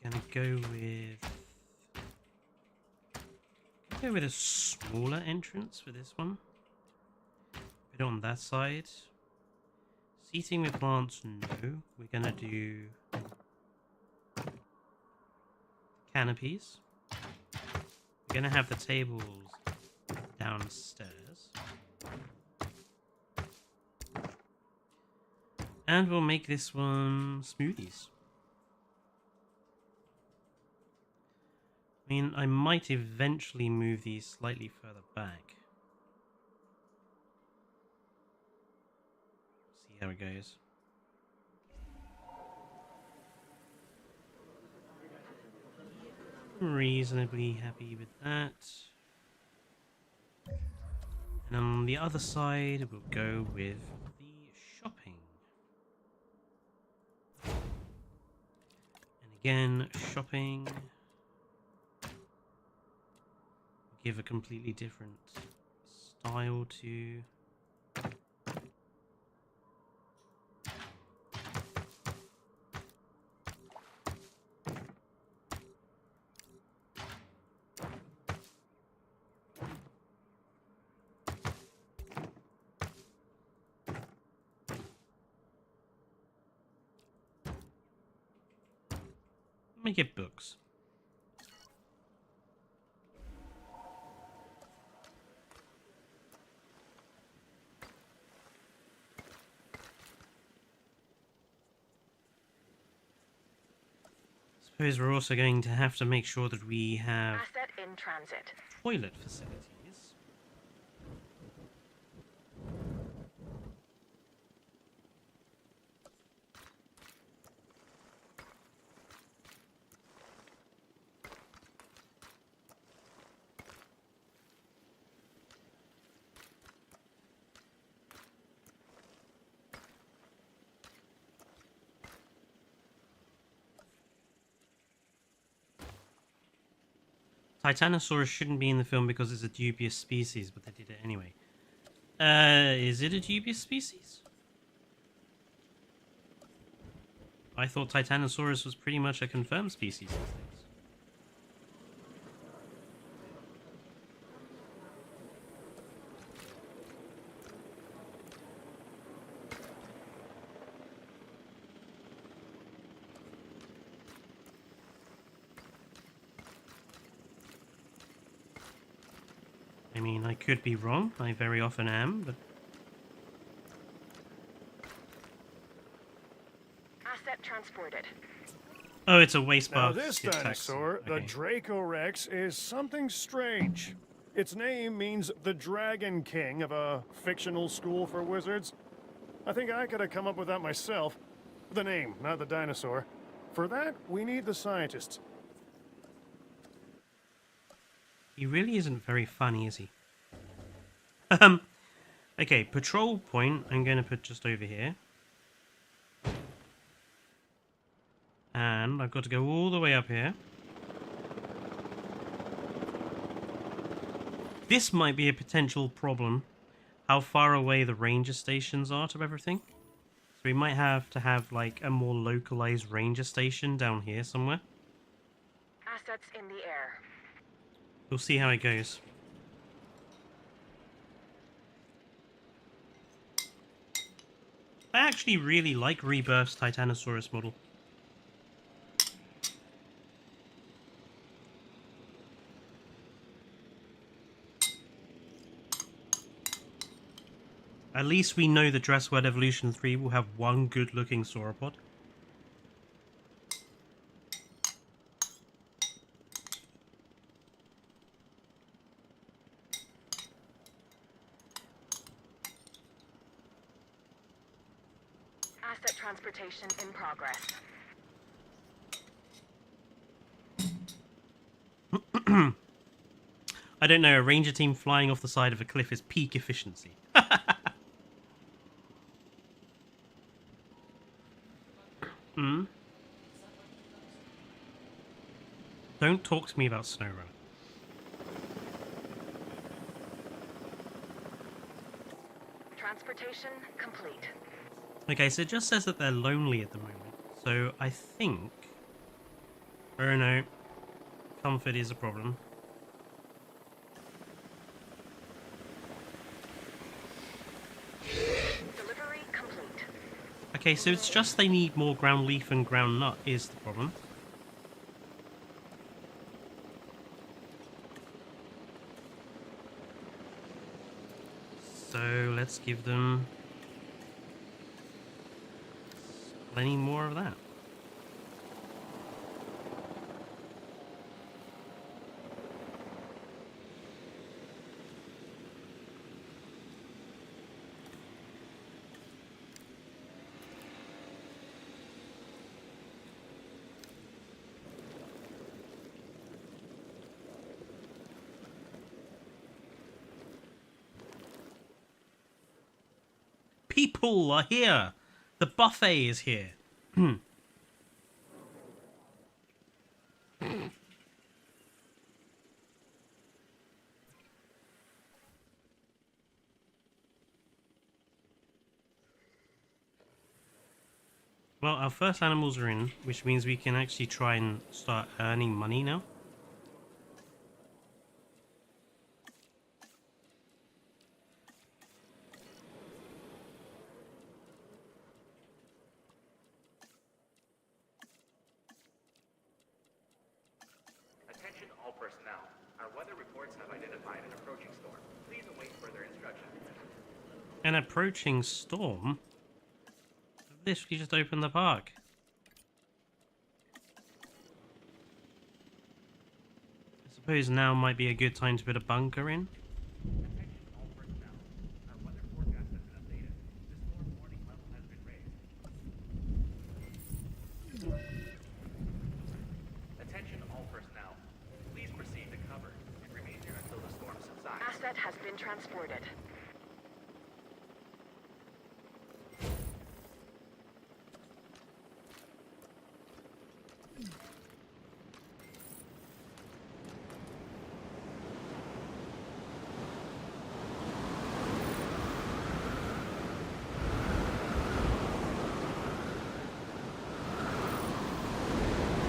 We're gonna go with a smaller entrance for this one. Put it on that side. Seating with plants, no. We're gonna do canopies. We're gonna have the tables downstairs. And we'll make this one smoothies. I mean, I might eventually move these slightly further back. See how it goes. Reasonably happy with that. And on the other side, we'll go with the shopping. And again, shopping. Give a completely different style to. Make it books. Suppose we're also going to have to make sure that we have Asset in transit. toilet facilities. Titanosaurus shouldn't be in the film because it's a dubious species, but they did it anyway. Is it a dubious species? I thought Titanosaurus was pretty much a confirmed species these days. I mean, I could be wrong. I very often am, but Asset transported. oh, it's a waste Now bar. this dinosaur, the Okay. Dracorex, is something strange. Its name means the Dragon King of a fictional school for wizards. I think I could have come up with that myself. The name, not the dinosaur. For that, we need the scientists. He really isn't very funny, is he? Okay, patrol point, I'm going to put just over here. And I've got to go all the way up here. This might be a potential problem. How far away the ranger stations are to everything. So we might have to have like a more localized ranger station down here somewhere. Assets in the air. We'll see how it goes. I actually really like Rebirth's Titanosaurus model. At least we know that Jurassic World Evolution 3 will have one good-looking sauropod. Asset transportation in progress. I don't know, a ranger team flying off the side of a cliff is peak efficiency. Hmm? Don't talk to me about SnowRunner. Transportation complete. Okay, so it just says that they're lonely at the moment. So I think... Oh no. Comfort is a problem. Okay, so it's just they need more ground leaf and ground nut is the problem. So let's give them plenty more of that. People are here. The buffet is here. Well, our first animals are in, which means we can actually try and start earning money now. Attention all personnel. Our weather reports have identified an approaching storm. Please await further instructions. An approaching storm? Literally just opened the park. I suppose now might be a good time to put a bunker in. Attention all personnel. Our weather forecast has been updated. The storm warning level has been raised. Attention all personnel. Please proceed to cover and remain here until the storm subsides. Asset has been transported.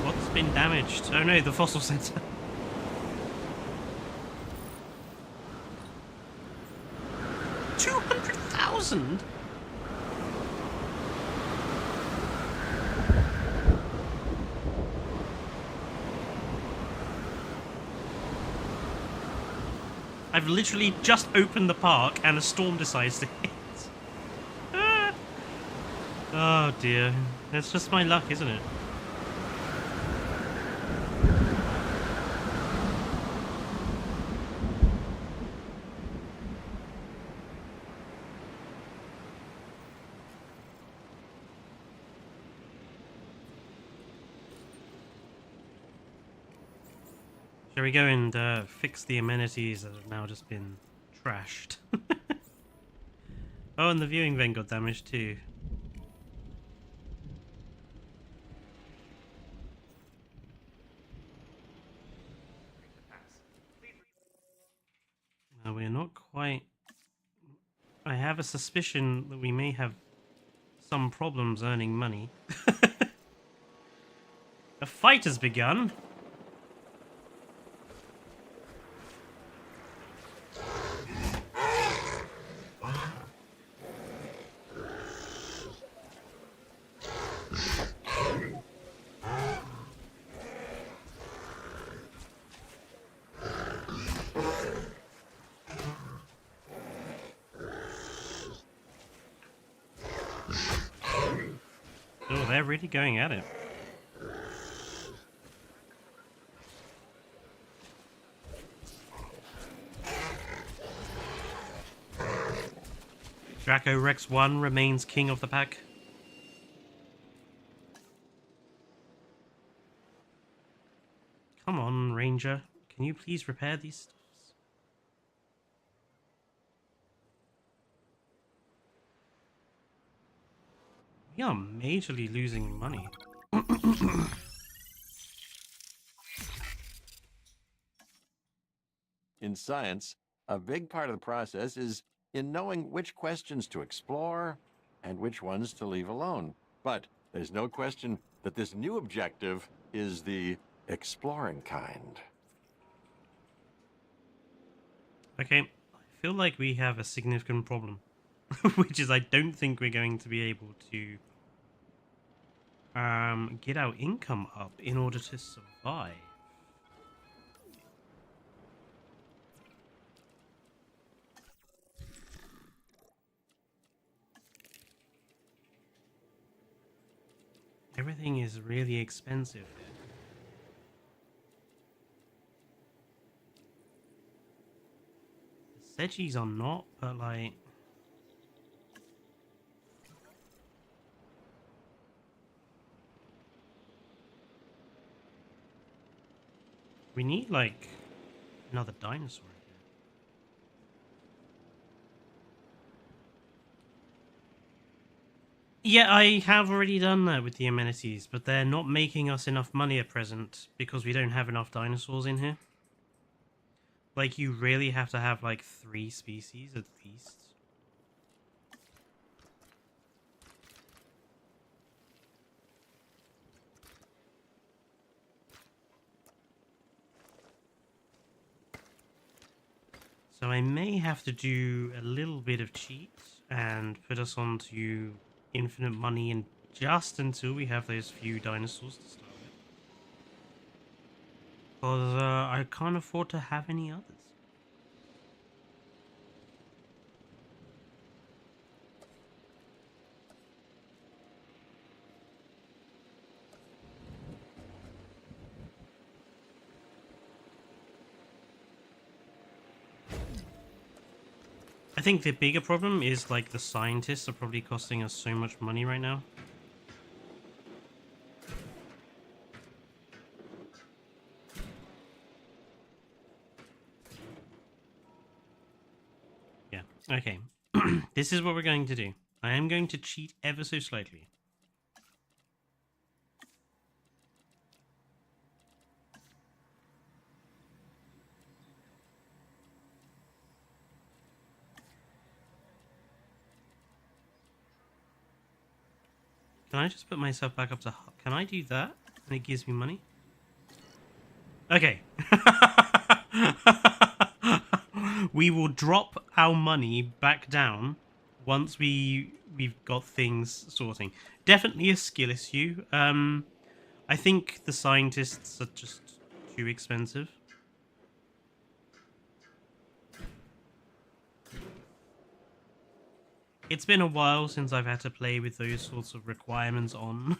What's been damaged? Oh no, the fossil center. $200,000? I've literally just opened the park and a storm decides to hit. Ah. Oh dear. That's just my luck, isn't it? Shall we go and fix the amenities that have now just been trashed? Oh, and the viewing vent got damaged too. We're not quite... I have a suspicion that we may have some problems earning money. A fight has begun. Oh, they're really going at it. Draco Rex 1 remains king of the pack. Come on, Ranger. Can you please repair these stuffs? We are majorly losing money. In science, a big part of the process is in knowing which questions to explore and which ones to leave alone. But there's no question that this new objective is the exploring kind. Okay, I feel like we have a significant problem. Which is I don't think we're going to be able to get our income up in order to survive. Everything is really expensive here. The Sedgies are not, but like... we need like another dinosaur here. Yeah, I have already done that with the amenities, but they're not making us enough money at present because we don't have enough dinosaurs in here. Like, you really have to have like 3 species at least. So I may have to do a little bit of cheat and put us onto infinite money and just until we have those few dinosaurs to start with. Because I can't afford to have any others. I think the bigger problem is like the scientists are probably costing us so much money right now. Yeah, okay. This is what we're going to do. I am going to cheat ever so slightly. Can I just put myself back up to... can I do that? And it gives me money? Okay. We will drop our money back down once we've got things sorting. Definitely a skill issue. I think the scientists are just too expensive. It's been a while since I've had to play with those sorts of requirements on.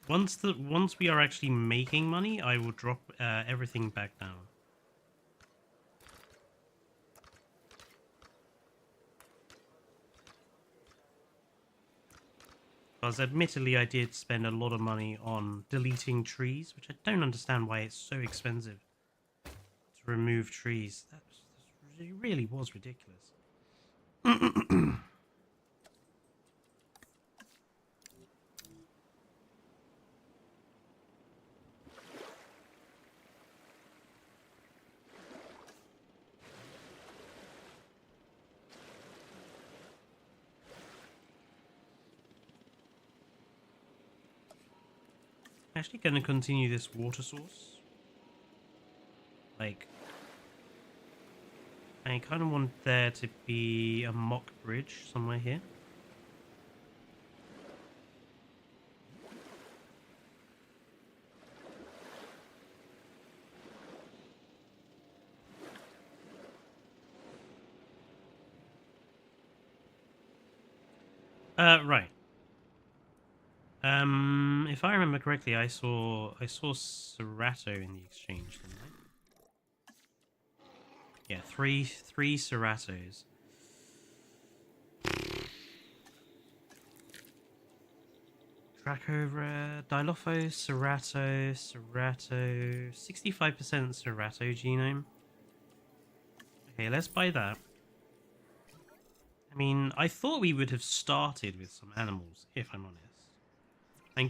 Once we are actually making money, I will drop everything back down. Because admittedly I did spend a lot of money on deleting trees, which I don't understand why it's so expensive to remove trees. It really was ridiculous. Actually going to continue this water source. Like, I kind of want there to be a mock bridge somewhere here. Right. If I remember correctly, I saw Cerato in the exchange, didn't I? Yeah, three Ceratos. Dracova, Dilopho, Cerato, 65% Cerato genome. Okay, let's buy that. I mean, I thought we would have started with some animals, if I'm honest. I'm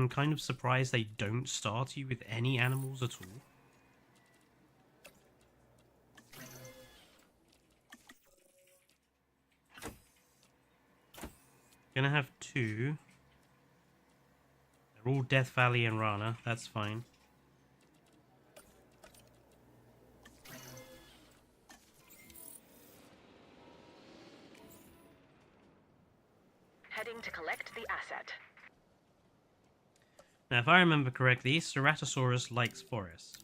kind of surprised they don't start you with any animals at all. Gonna have 2. They're all Death Valley and Rana. That's fine. Heading to collect the asset. Now, if I remember correctly, Ceratosaurus likes forests.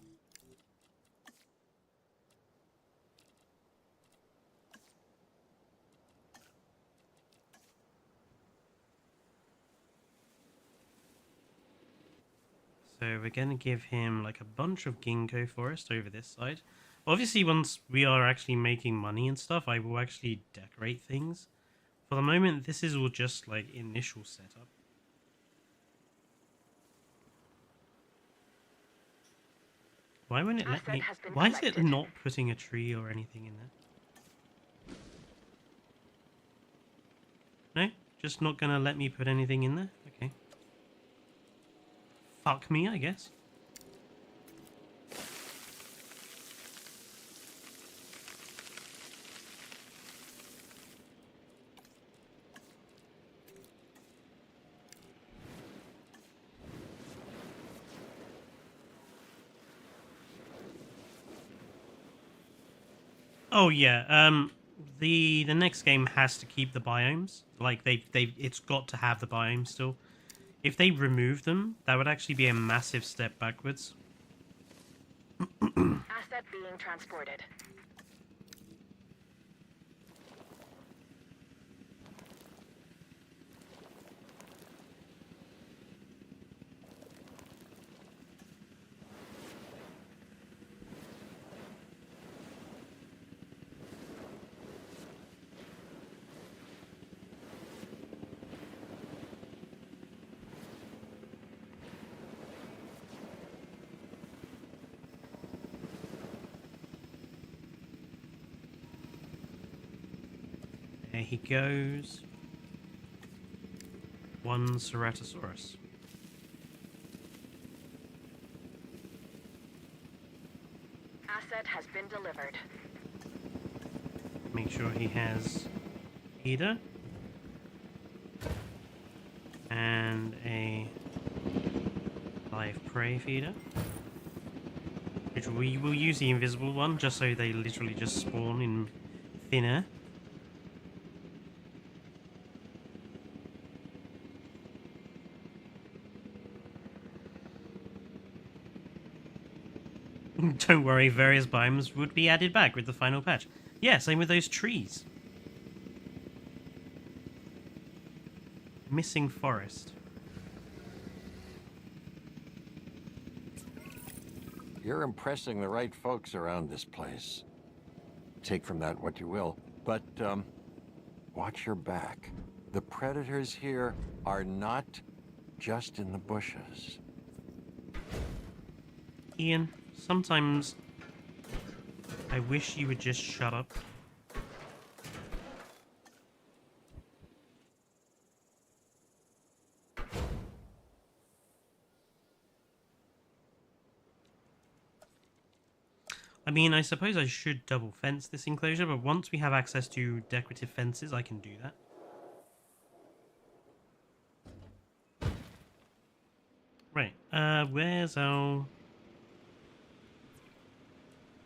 So we're going to give him like a bunch of ginkgo forest over this side. Obviously, once we are actually making money and stuff, I will actually decorate things. For the moment, this is all just like initial setup. Why won't it let Asset me? has been Why is it collected. not putting a tree or anything in there? No? Just not gonna let me put anything in there? Okay. Fuck me, I guess. Oh yeah, the next game has to keep the biomes. Like it's got to have the biomes still. If they remove them, that would actually be a massive step backwards. Asset being transported. There he goes. One Ceratosaurus. Asset has been delivered. Make sure he has feeder and a live prey feeder. Which we will use the invisible one just so they literally just spawn in thin air. Don't worry, various biomes would be added back with the final patch. Yeah, same with those trees. Missing forest. You're impressing the right folks around this place. Take from that what you will, but watch your back. The predators here are not just in the bushes. Ian, sometimes I wish you would just shut up. I mean, I suppose I should double fence this enclosure, but once we have access to decorative fences, I can do that. Right, where's our...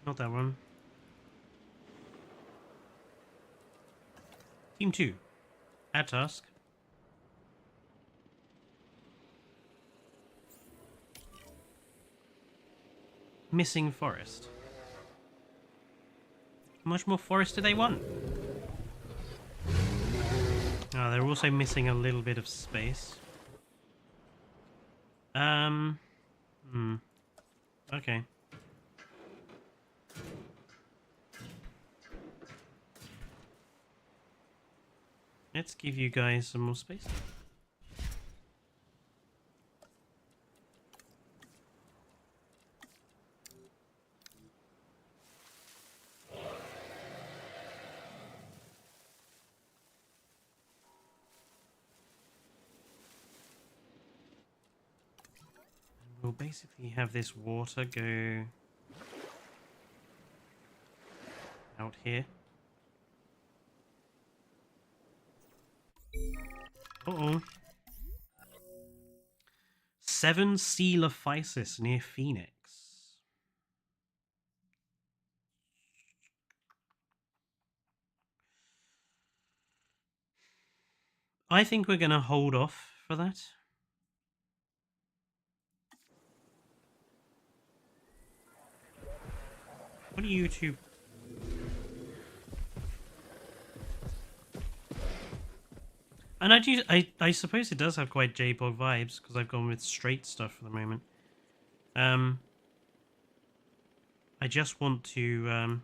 Not that one. Team 2. Add task. Missing forest. How much more forest do they want? Oh, they're also missing a little bit of space. Okay. Let's give you guys some more space. We'll basically have this water go out here. Uh-oh. 7 Coelophysis near Phoenix. I think we're going to hold off for that. What are you two? And I suppose it does have quite J-Bog vibes because I've gone with straight stuff for the moment. I just want to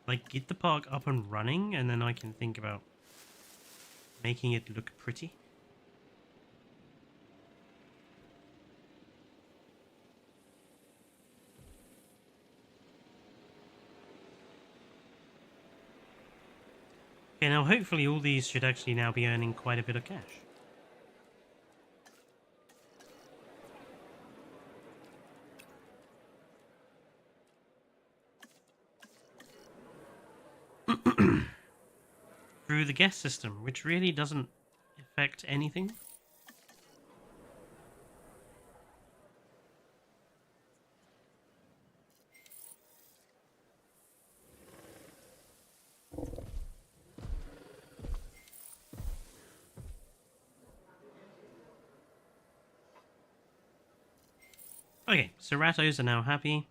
like get the park up and running, and then I can think about making it look pretty. Okay, now hopefully all these should actually now be earning quite a bit of cash. Through the guest system, which really doesn't affect anything. Okay, Ceratos are now happy.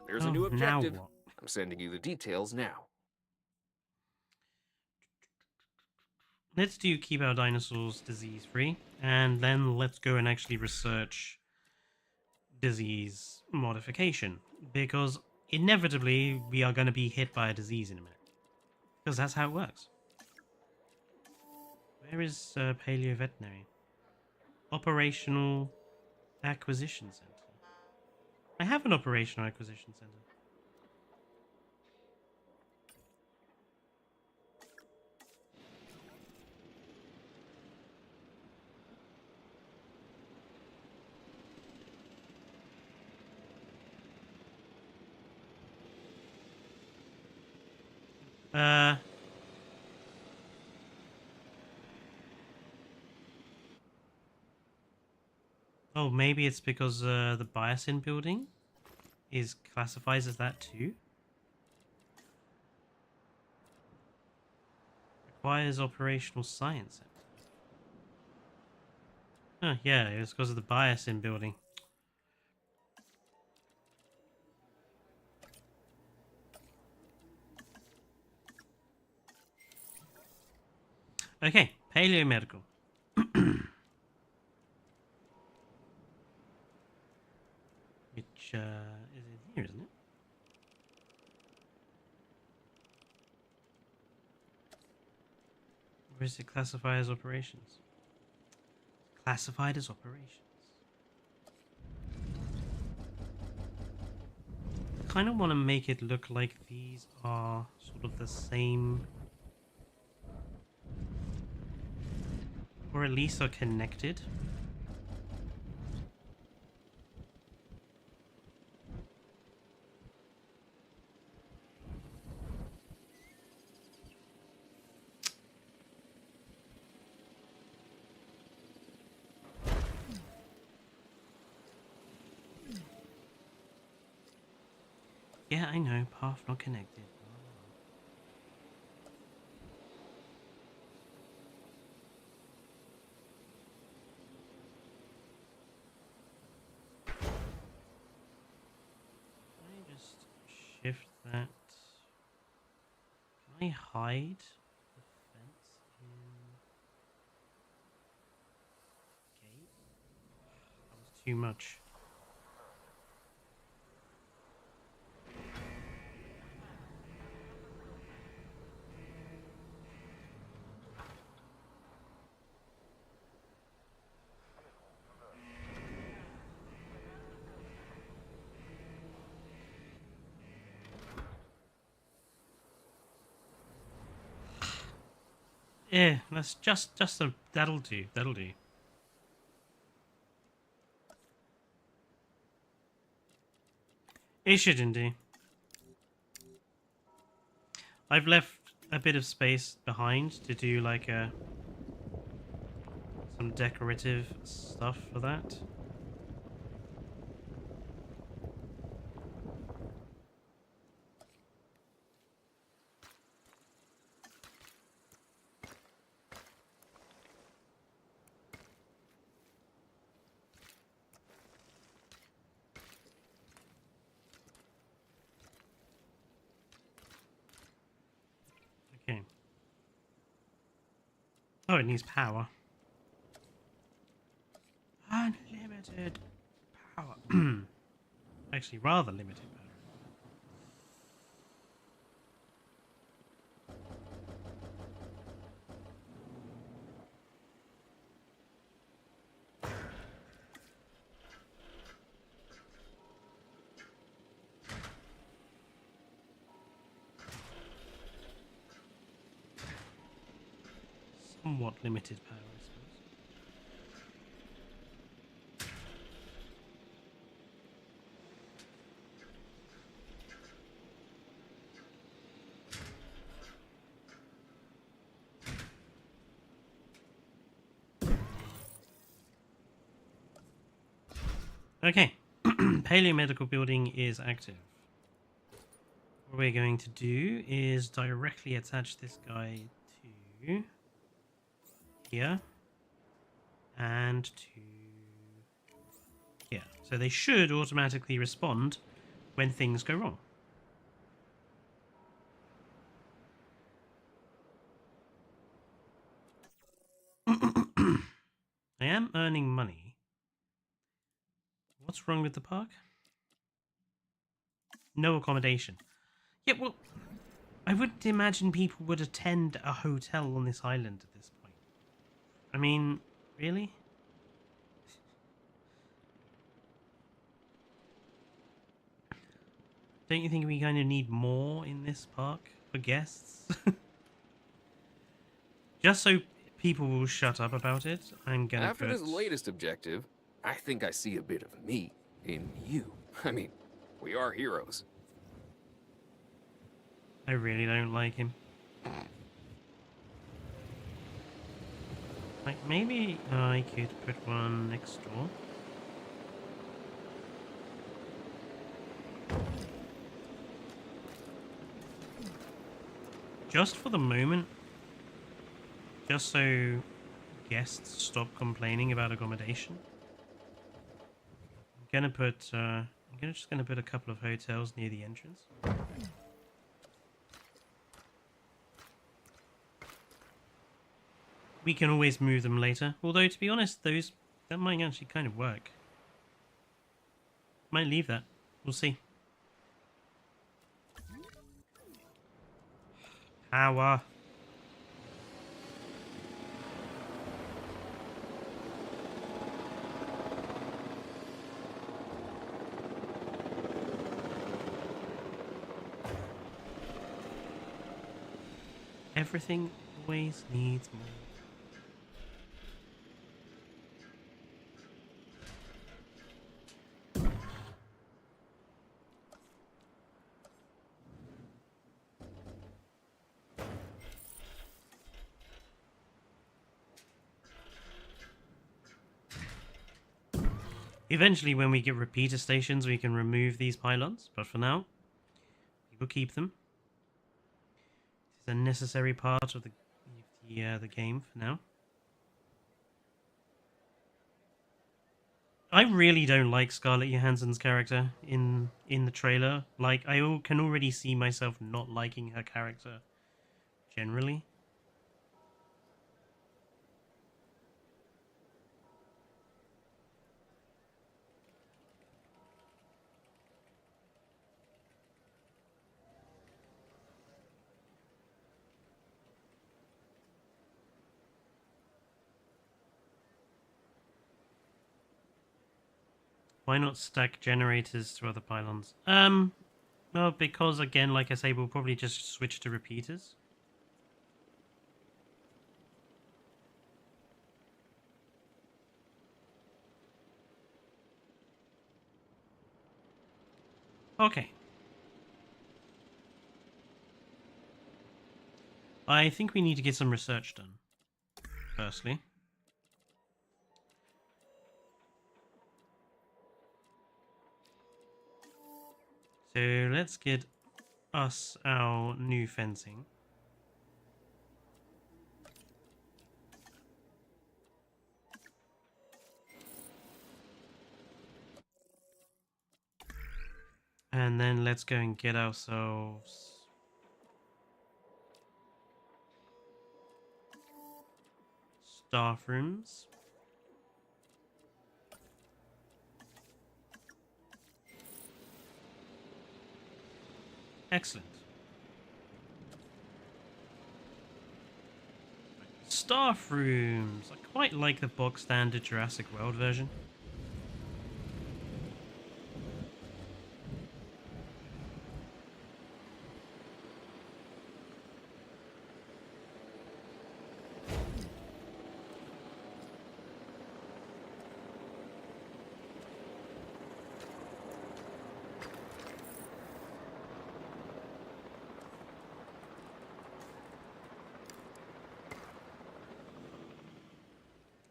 There's a new objective. Now what? I'm sending you the details now. Let's do keep our dinosaurs disease free, and then let's go and actually research disease modification, because inevitably we are going to be hit by a disease in a minute, because that's how it works. Where is Paleoveterinary? Operational Acquisition Center. I have an Operational Acquisition Center. Oh, maybe it's because the Biosyn building is classifies as that too. Requires operational science. Oh, yeah, it's because of the Biosyn building. Okay, paleomedical. Which is in here, isn't it? Or is it classified as operations? Classified as operations. I kind of want to make it look like these are sort of the same, or at least are connected. Yeah, I know, path not connected. Can I just shift that? Can I hide the fence in gate? That was too much. Yeah, that's just a that'll do. That'll do. It shouldn't do. I've left a bit of space behind to do like some decorative stuff for that. Oh, it needs power. Unlimited power. Actually, rather limited power. Somewhat limited power, I suppose. Okay, paleomedical building is active. What we're going to do is directly attach this guy to here and to here. So they should automatically respond when things go wrong. I am earning money. What's wrong with the park? No accommodation. Yeah, well, I wouldn't imagine people would attend a hotel on this island at this point. I mean, really? Don't you think we kind of need more in this park for guests? Just so people will shut up about it, I'm gonna After put... this latest objective, I think I see a bit of me in you. I mean, we are heroes. I really don't like him. Like, maybe I could put one next door. Just for the moment. Just so guests stop complaining about accommodation. I'm just gonna put a couple of hotels near the entrance. We can always move them later. Although, to be honest, that might actually kind of work. Might leave that. We'll see. Power. Everything always needs more. Eventually, when we get repeater stations, we can remove these pylons, but for now, we will keep them. It's a necessary part of the game for now. I really don't like Scarlett Johansson's character in the trailer. Like, I can already see myself not liking her character generally. Why not stack generators to other pylons? Well, because again, like I say, we'll probably just switch to repeaters. Okay. I think we need to get some research done, firstly. So let's get us our new fencing. And then let's go and get ourselves... staff rooms. Excellent. Staff rooms. I quite like the box standard Jurassic World version.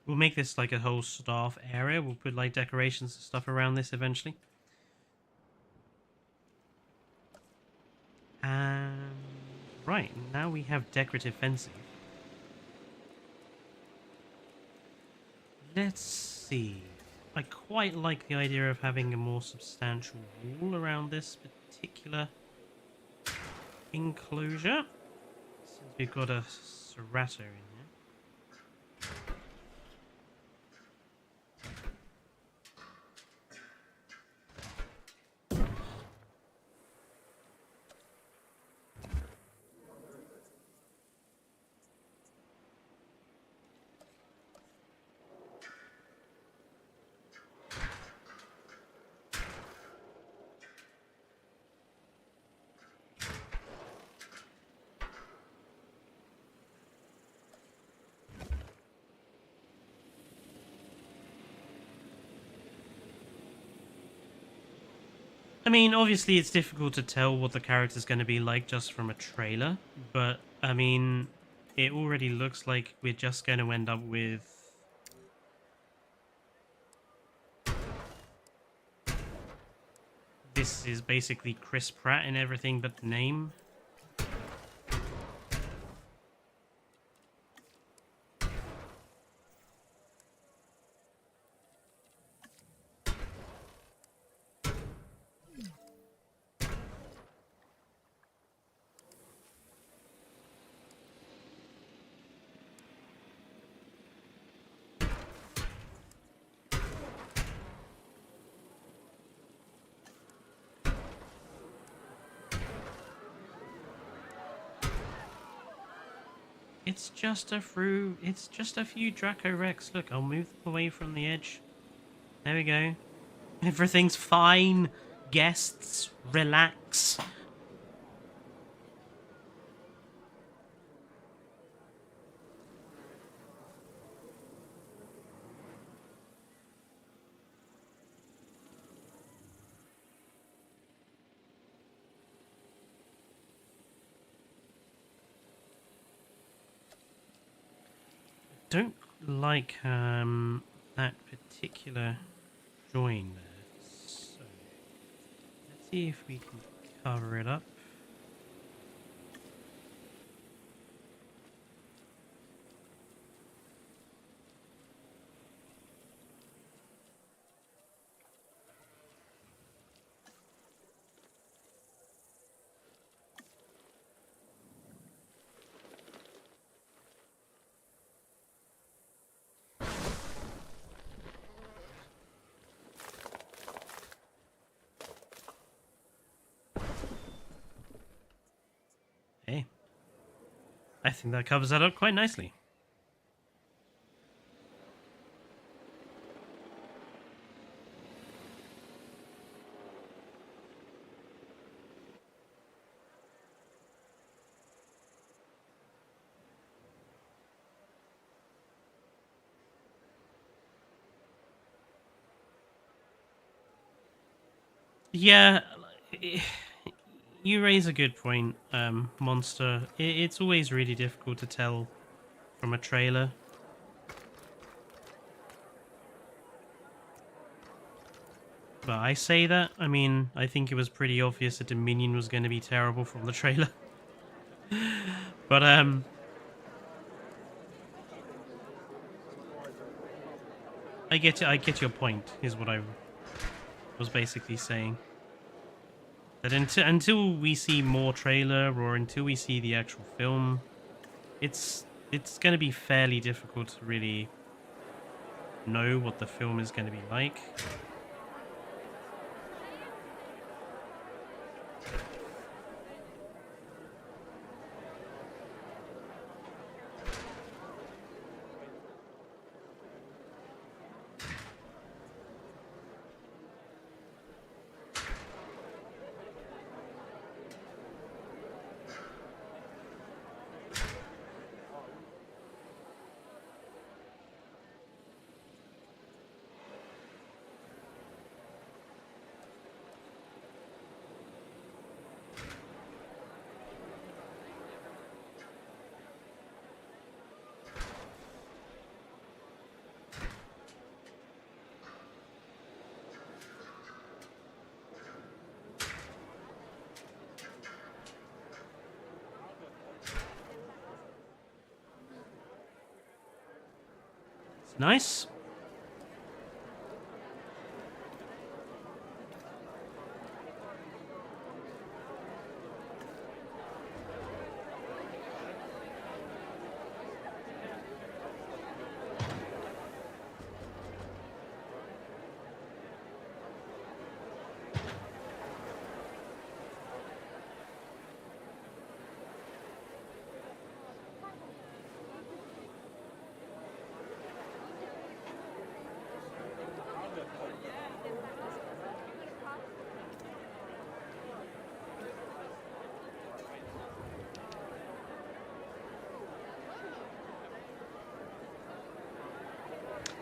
We'll make this like a whole staff area. We'll put like decorations and stuff around this eventually. And right, now we have decorative fencing. Let's see. I quite like the idea of having a more substantial wall around this particular enclosure. Since we've got a serrato in here. I mean, obviously it's difficult to tell what the character's going to be like just from a trailer, but, I mean, it already looks like we're just going to end up with... This is basically Chris Pratt in everything but the name. It's just a few Draco Rex. Look, I'll move them away from the edge. There we go. Everything's fine. Guests, relax. Don't like that particular join there. So let's see if we can cover it up. Hey, I think that covers that up quite nicely. Yeah, you raise a good point, Monster. It's always really difficult to tell from a trailer. But I say that, I mean, I think it was pretty obvious that Dominion was going to be terrible from the trailer. But, I get your point, is what I was basically saying. That until we see more trailer or until we see the actual film, it's it's going to be fairly difficult to really know what the film is going to be like. It's nice.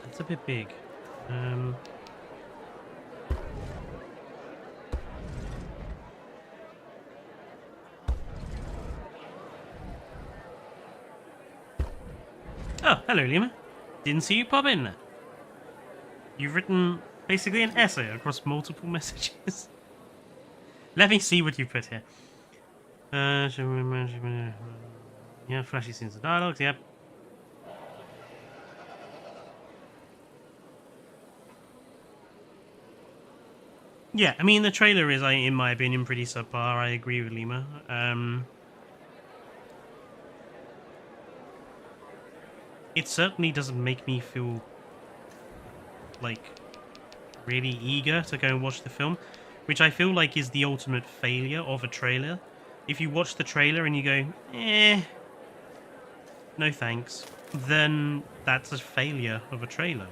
It's a bit big. Oh, hello, Lima. Didn't see you pop in. You've written basically an essay across multiple messages. Let me see what you put here. Yeah, flashy scenes of dialogues, yep. Yeah, I mean, the trailer is, in my opinion, pretty subpar. I agree with Lima. It certainly doesn't make me feel, like, really eager to go and watch the film, which I feel like is the ultimate failure of a trailer. If you watch the trailer and you go, no thanks, then that's a failure of a trailer.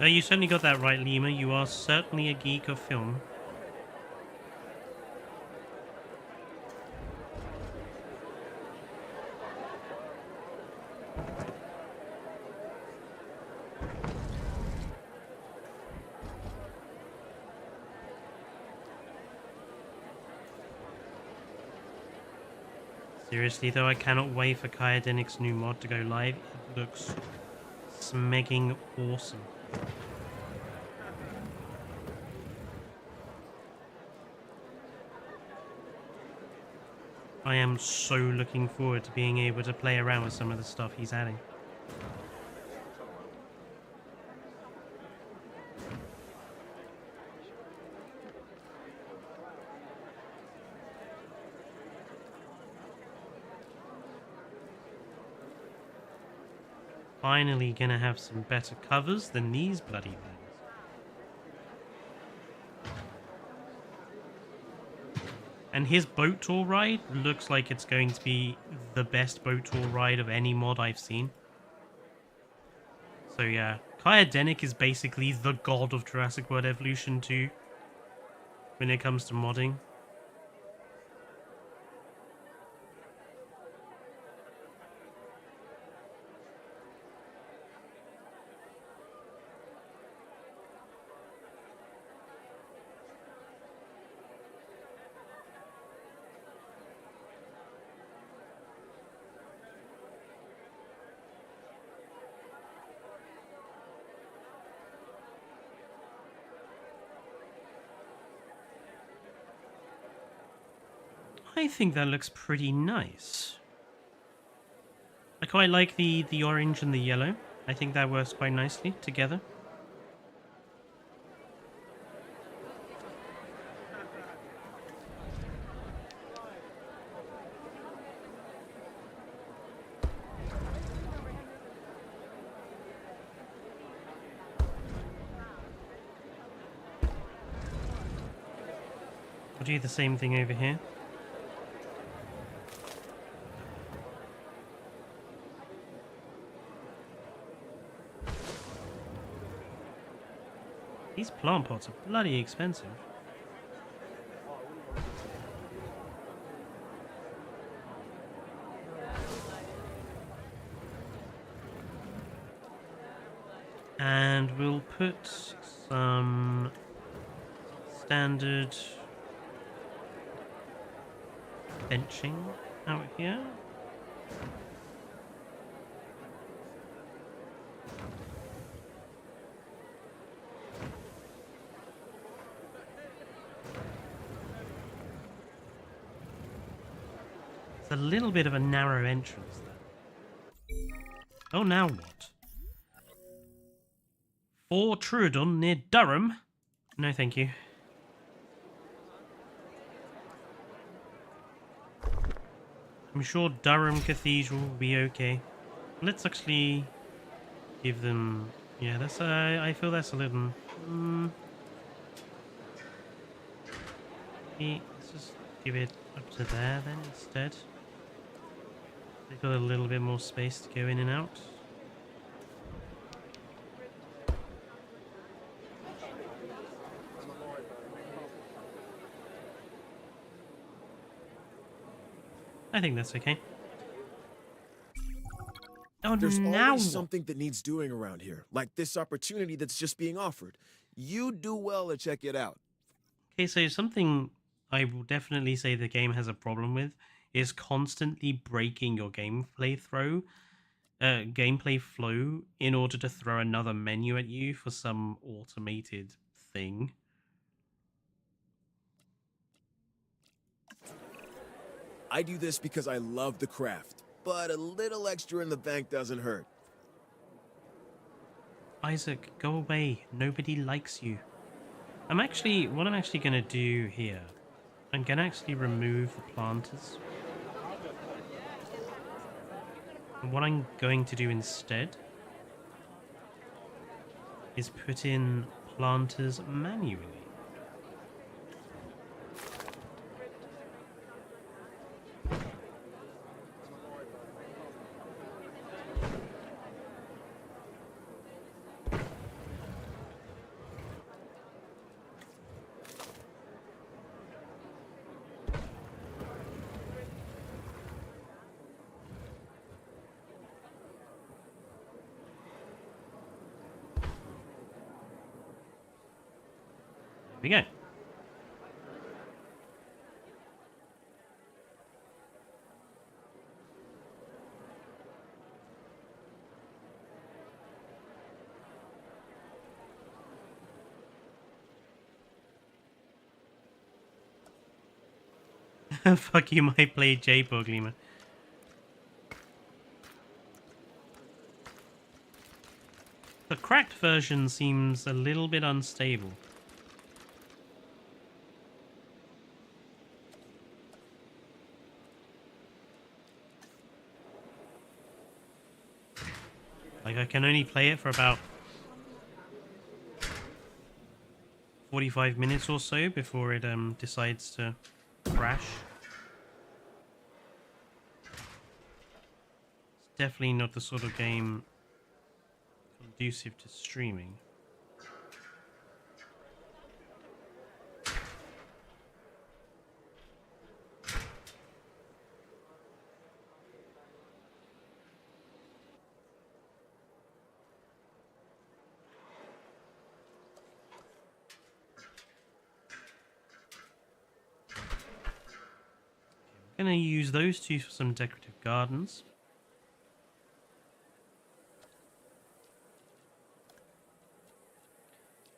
You certainly got that right, Lima. You are certainly a geek of film. Seriously though, I cannot wait for Kyadenic's new mod to go live. It looks smegging awesome. I am so looking forward to being able to play around with some of the stuff he's adding. Finally gonna have some better covers than these bloody things. And his boat tour ride looks like it's going to be the best boat tour ride of any mod I've seen. So yeah, Kyadenic is basically the god of Jurassic World Evolution 2 when it comes to modding. I think that looks pretty nice. I quite like the orange and the yellow. I think that works quite nicely together. I'll do the same thing over here. These plant pots are bloody expensive. And we'll put some standard benching out here. It's a little bit of a narrow entrance there. Oh, now what? Fort Trudon near Durham? No, thank you. I'm sure Durham Cathedral will be okay. Let's actually give them... Yeah, that's I feel that's a little... Let's just give it up to there then instead. They've got a little bit more space to go in and out. I think that's okay. Oh, There's now always what? something that needs doing around here, like this opportunity that's just being offered. You do well to check it out. Okay, so something I will definitely say the game has a problem with is constantly breaking your gameplay flow in order to throw another menu at you for some automated thing. I do this because I love the craft, but a little extra in the bank doesn't hurt. Isaac, go away. Nobody likes you. What I'm actually going to do here, I'm going to actually remove the planters. And what I'm going to do instead is put in planters manually. Here we go. Fuck you, might play J-Pog, Lima. The cracked version seems a little bit unstable. Like, I can only play it for about 45 minutes or so before it decides to crash. It's definitely not the sort of game conducive to streaming. I'm going to use those two for some decorative gardens.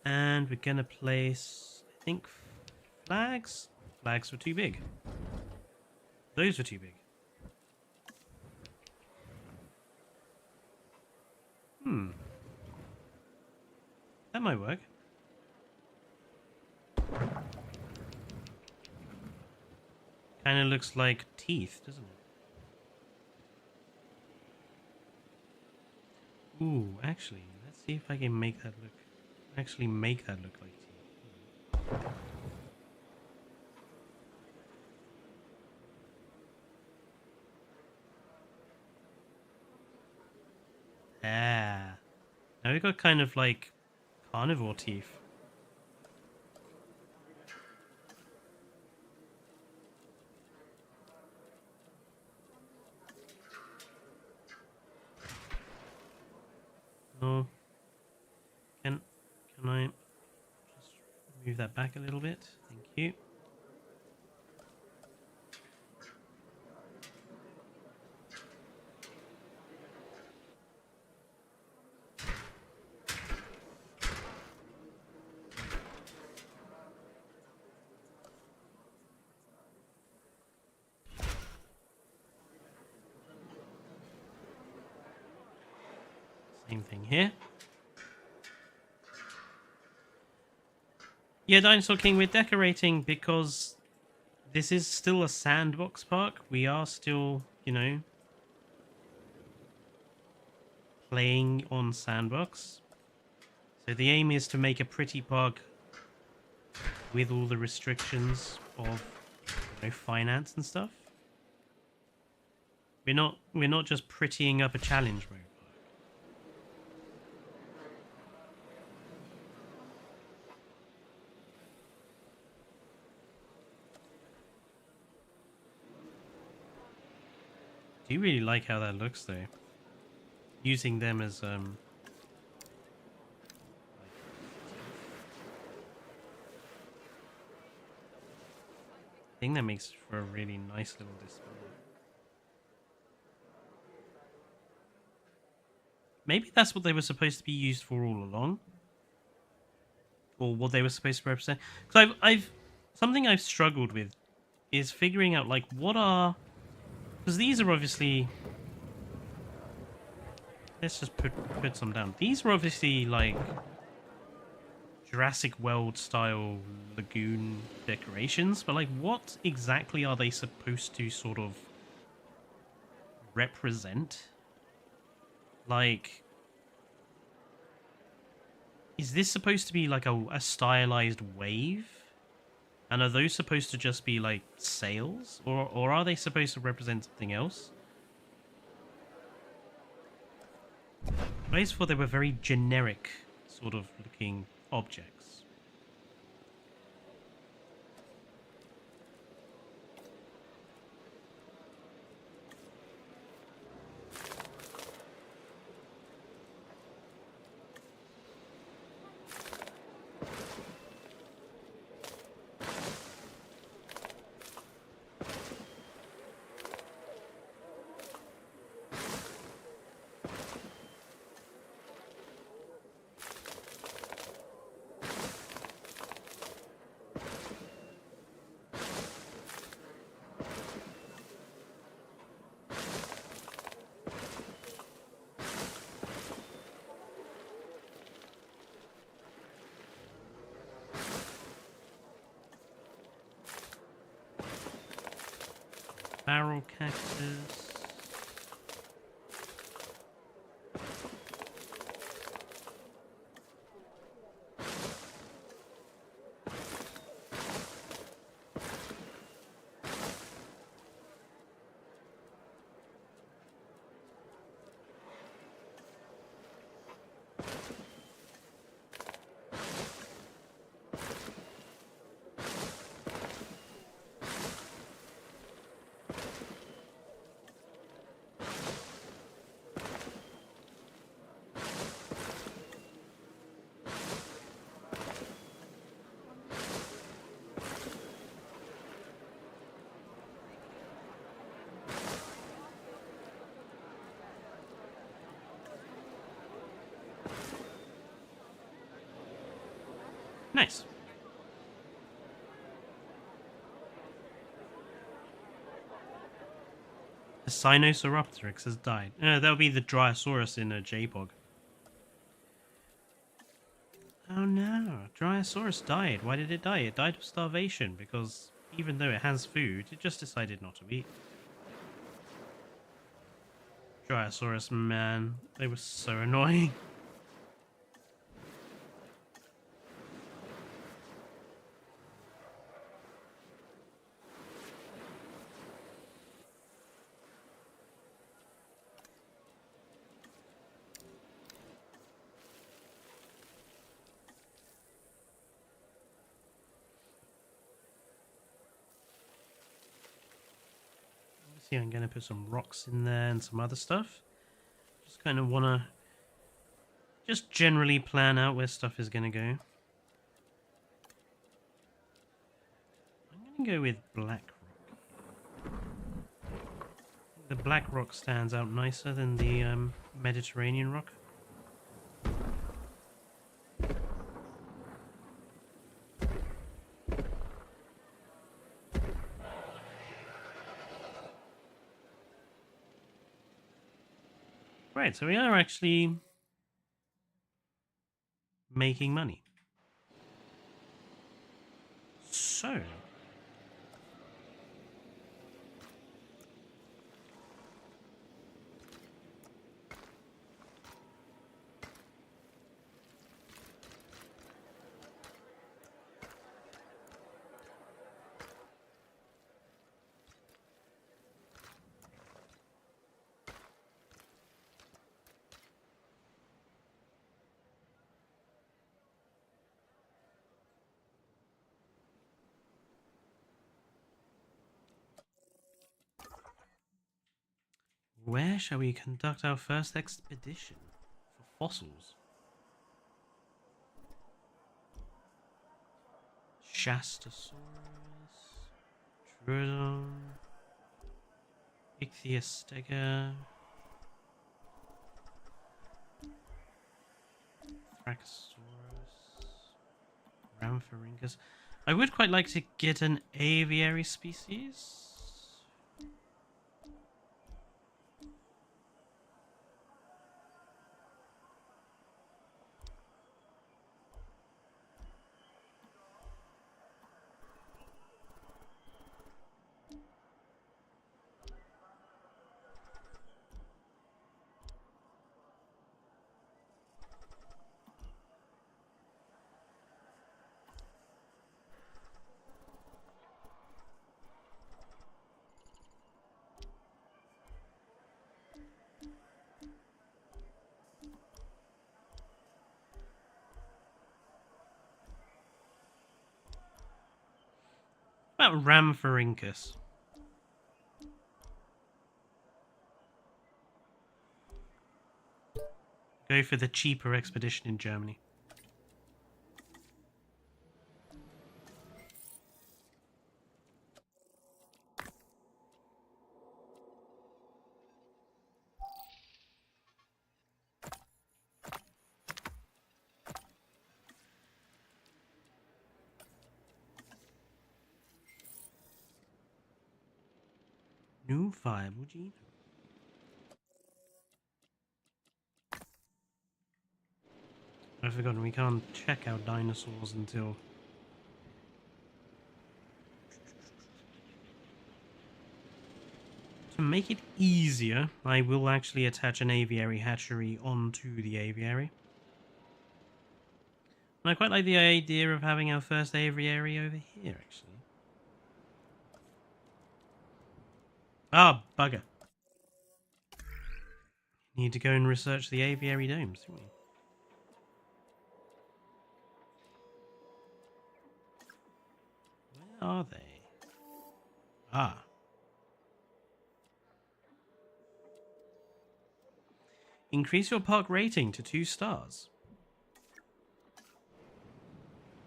And we're going to place, I think, flags. Flags were too big. Those were too big. That might work. Kind of looks like teeth, doesn't it? Ooh, actually, let's see if I can make that look. Actually, make that look like teeth. Ah, now we got kind of like carnivore teeth. No. Can I just move that back a little bit? Thank you. Same thing here. Yeah, Dinosaur King, we're decorating because this is still a sandbox park. We are still, you know, playing on sandbox. So the aim is to make a pretty park with all the restrictions of, you know, finance and stuff. We're not just prettying up a challenge mode. I do really like how that looks though. Using them as I think that makes for a really nice little display. Maybe that's what they were supposed to be used for all along, or what they were supposed to represent. Because I've something I've struggled with is figuring out like what are, because these are obviously. Let's just put some down. These are obviously like Jurassic World style lagoon decorations, but like what exactly are they supposed to sort of represent? Like, is this supposed to be like a stylized wave? And are those supposed to just be like sails? Or are they supposed to represent something else? I always thought they were very generic sort of looking objects. Barrel cactus. Nice. The Sinosauropteryx has died. That'll be the Dryosaurus in a JPOG. Oh no, Dryosaurus died. Why did it die? It died of starvation because even though it has food, it just decided not to eat. Dryosaurus, man, they were so annoying. See, I'm going to put some rocks in there and some other stuff. Just kind of want to just generally plan out where stuff is going to go. I'm going to go with black rock. The black rock stands out nicer than the Mediterranean rock. Right, so we are actually making money. So, where shall we conduct our first expedition for fossils? Shastosaurus, Troodon, Ichthyostega, Thracosaurus, Rhamphorhynchus. I would quite like to get an aviary species. About Rhamphorhynchus. Go for the cheaper expedition in Germany. New viable genome. I've forgotten we can't check out dinosaurs until... To make it easier, I will actually attach an aviary hatchery onto the aviary. And I quite like the idea of having our first aviary over here, actually. Ah, bugger. Need to go and research the aviary domes, don't we? Where are they? Ah. Increase your park rating to 2 stars.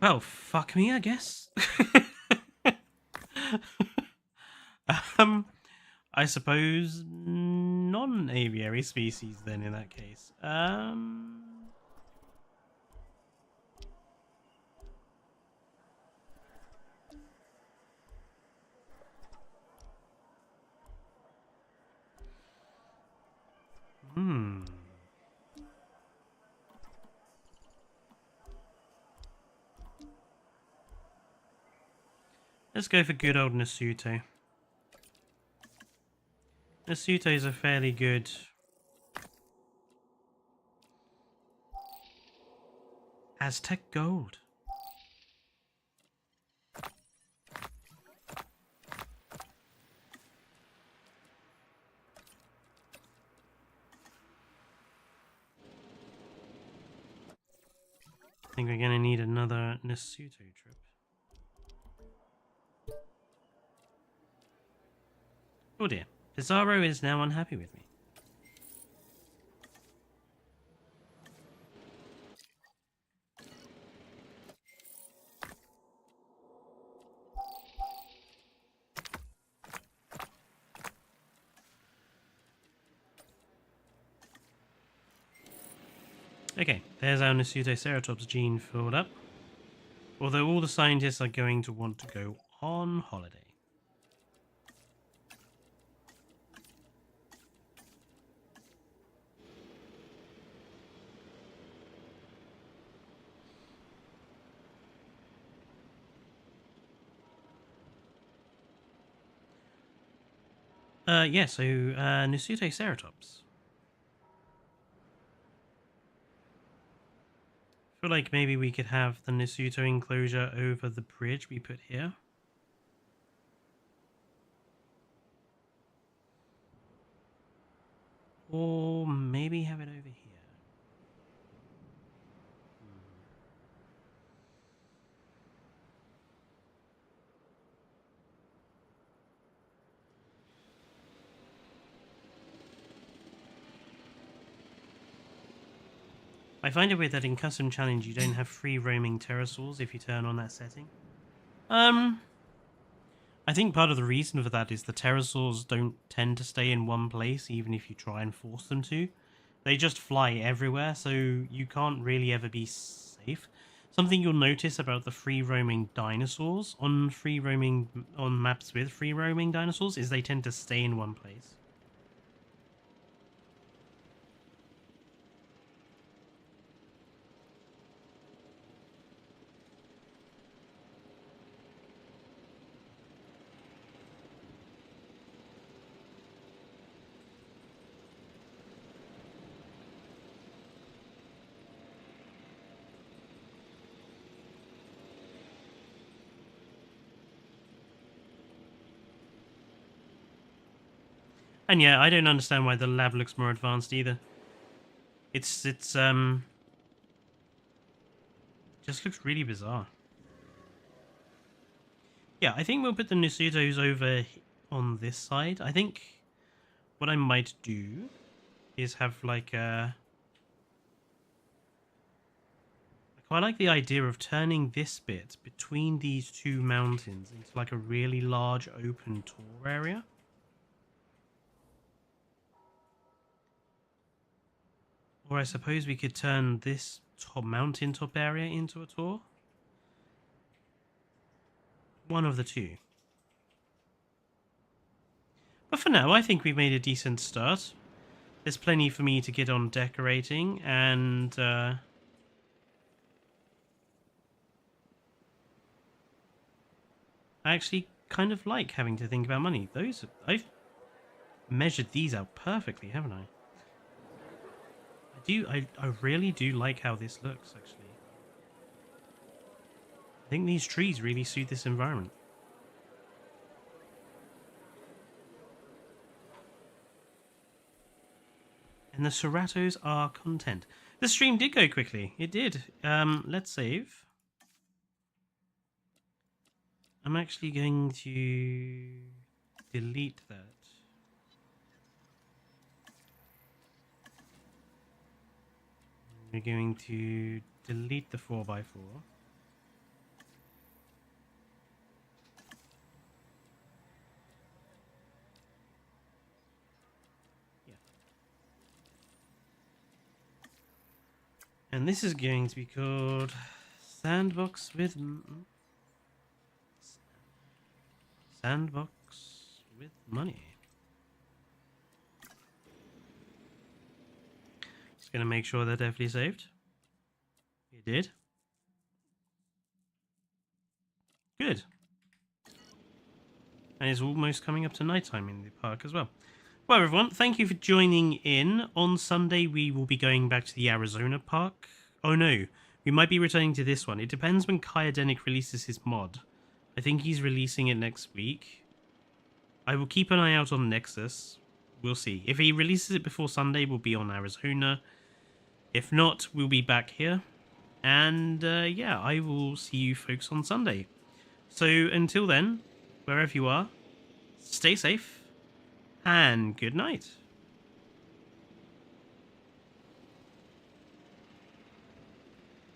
Well, fuck me, I guess. I suppose non-aviary species then in that case. Let's go for good old Nasuto. Nasuto is a fairly good... Aztec gold. I think we're going to need another Nasuto trip. Oh dear, Pizarro is now unhappy with me. Okay, there's our Nasutoceratops gene filled up. Although all the scientists are going to want to go on holiday. Yeah, so Nasutoceratops. I feel like maybe we could have the Nasuto enclosure over the bridge we put here. Or maybe have it over here. I find it weird that in Custom Challenge you don't have free roaming pterosaurs if you turn on that setting. I think part of the reason for that is the pterosaurs don't tend to stay in one place even if you try and force them to. They just fly everywhere, so you can't really ever be safe. Something you'll notice about the free roaming dinosaurs on maps with free roaming dinosaurs is they tend to stay in one place. And yeah, I don't understand why the lab looks more advanced either. It's just looks really bizarre. Yeah, I think we'll put the Nasutos over on this side. I think what I might do is have like a... I quite like the idea of turning this bit between these two mountains into like a really large open tour area. Or I suppose we could turn this mountaintop area into a tour. One of the two. But for now, I think we've made a decent start. There's plenty for me to get on decorating, and I actually kind of like having to think about money. I've measured these out perfectly, haven't I? I really do like how this looks, actually. I think these trees really suit this environment. And the Ceratos are content. The stream did go quickly. It did. Let's save. I'm actually going to delete that. We're going to delete the 4x4. Yeah. And this is going to be called SANDBOX with money. Just going to make sure they're definitely saved. It did. Good. And it's almost coming up to nighttime in the park as well. Well, everyone, thank you for joining in. On Sunday, we will be going back to the Arizona park. Oh, no. We might be returning to this one. It depends when Kyodenic releases his mod. I think he's releasing it next week. I will keep an eye out on Nexus. We'll see. If he releases it before Sunday, we'll be on Arizona. If not, we'll be back here. And, yeah, I will see you folks on Sunday. So, until then, wherever you are, stay safe, and good night.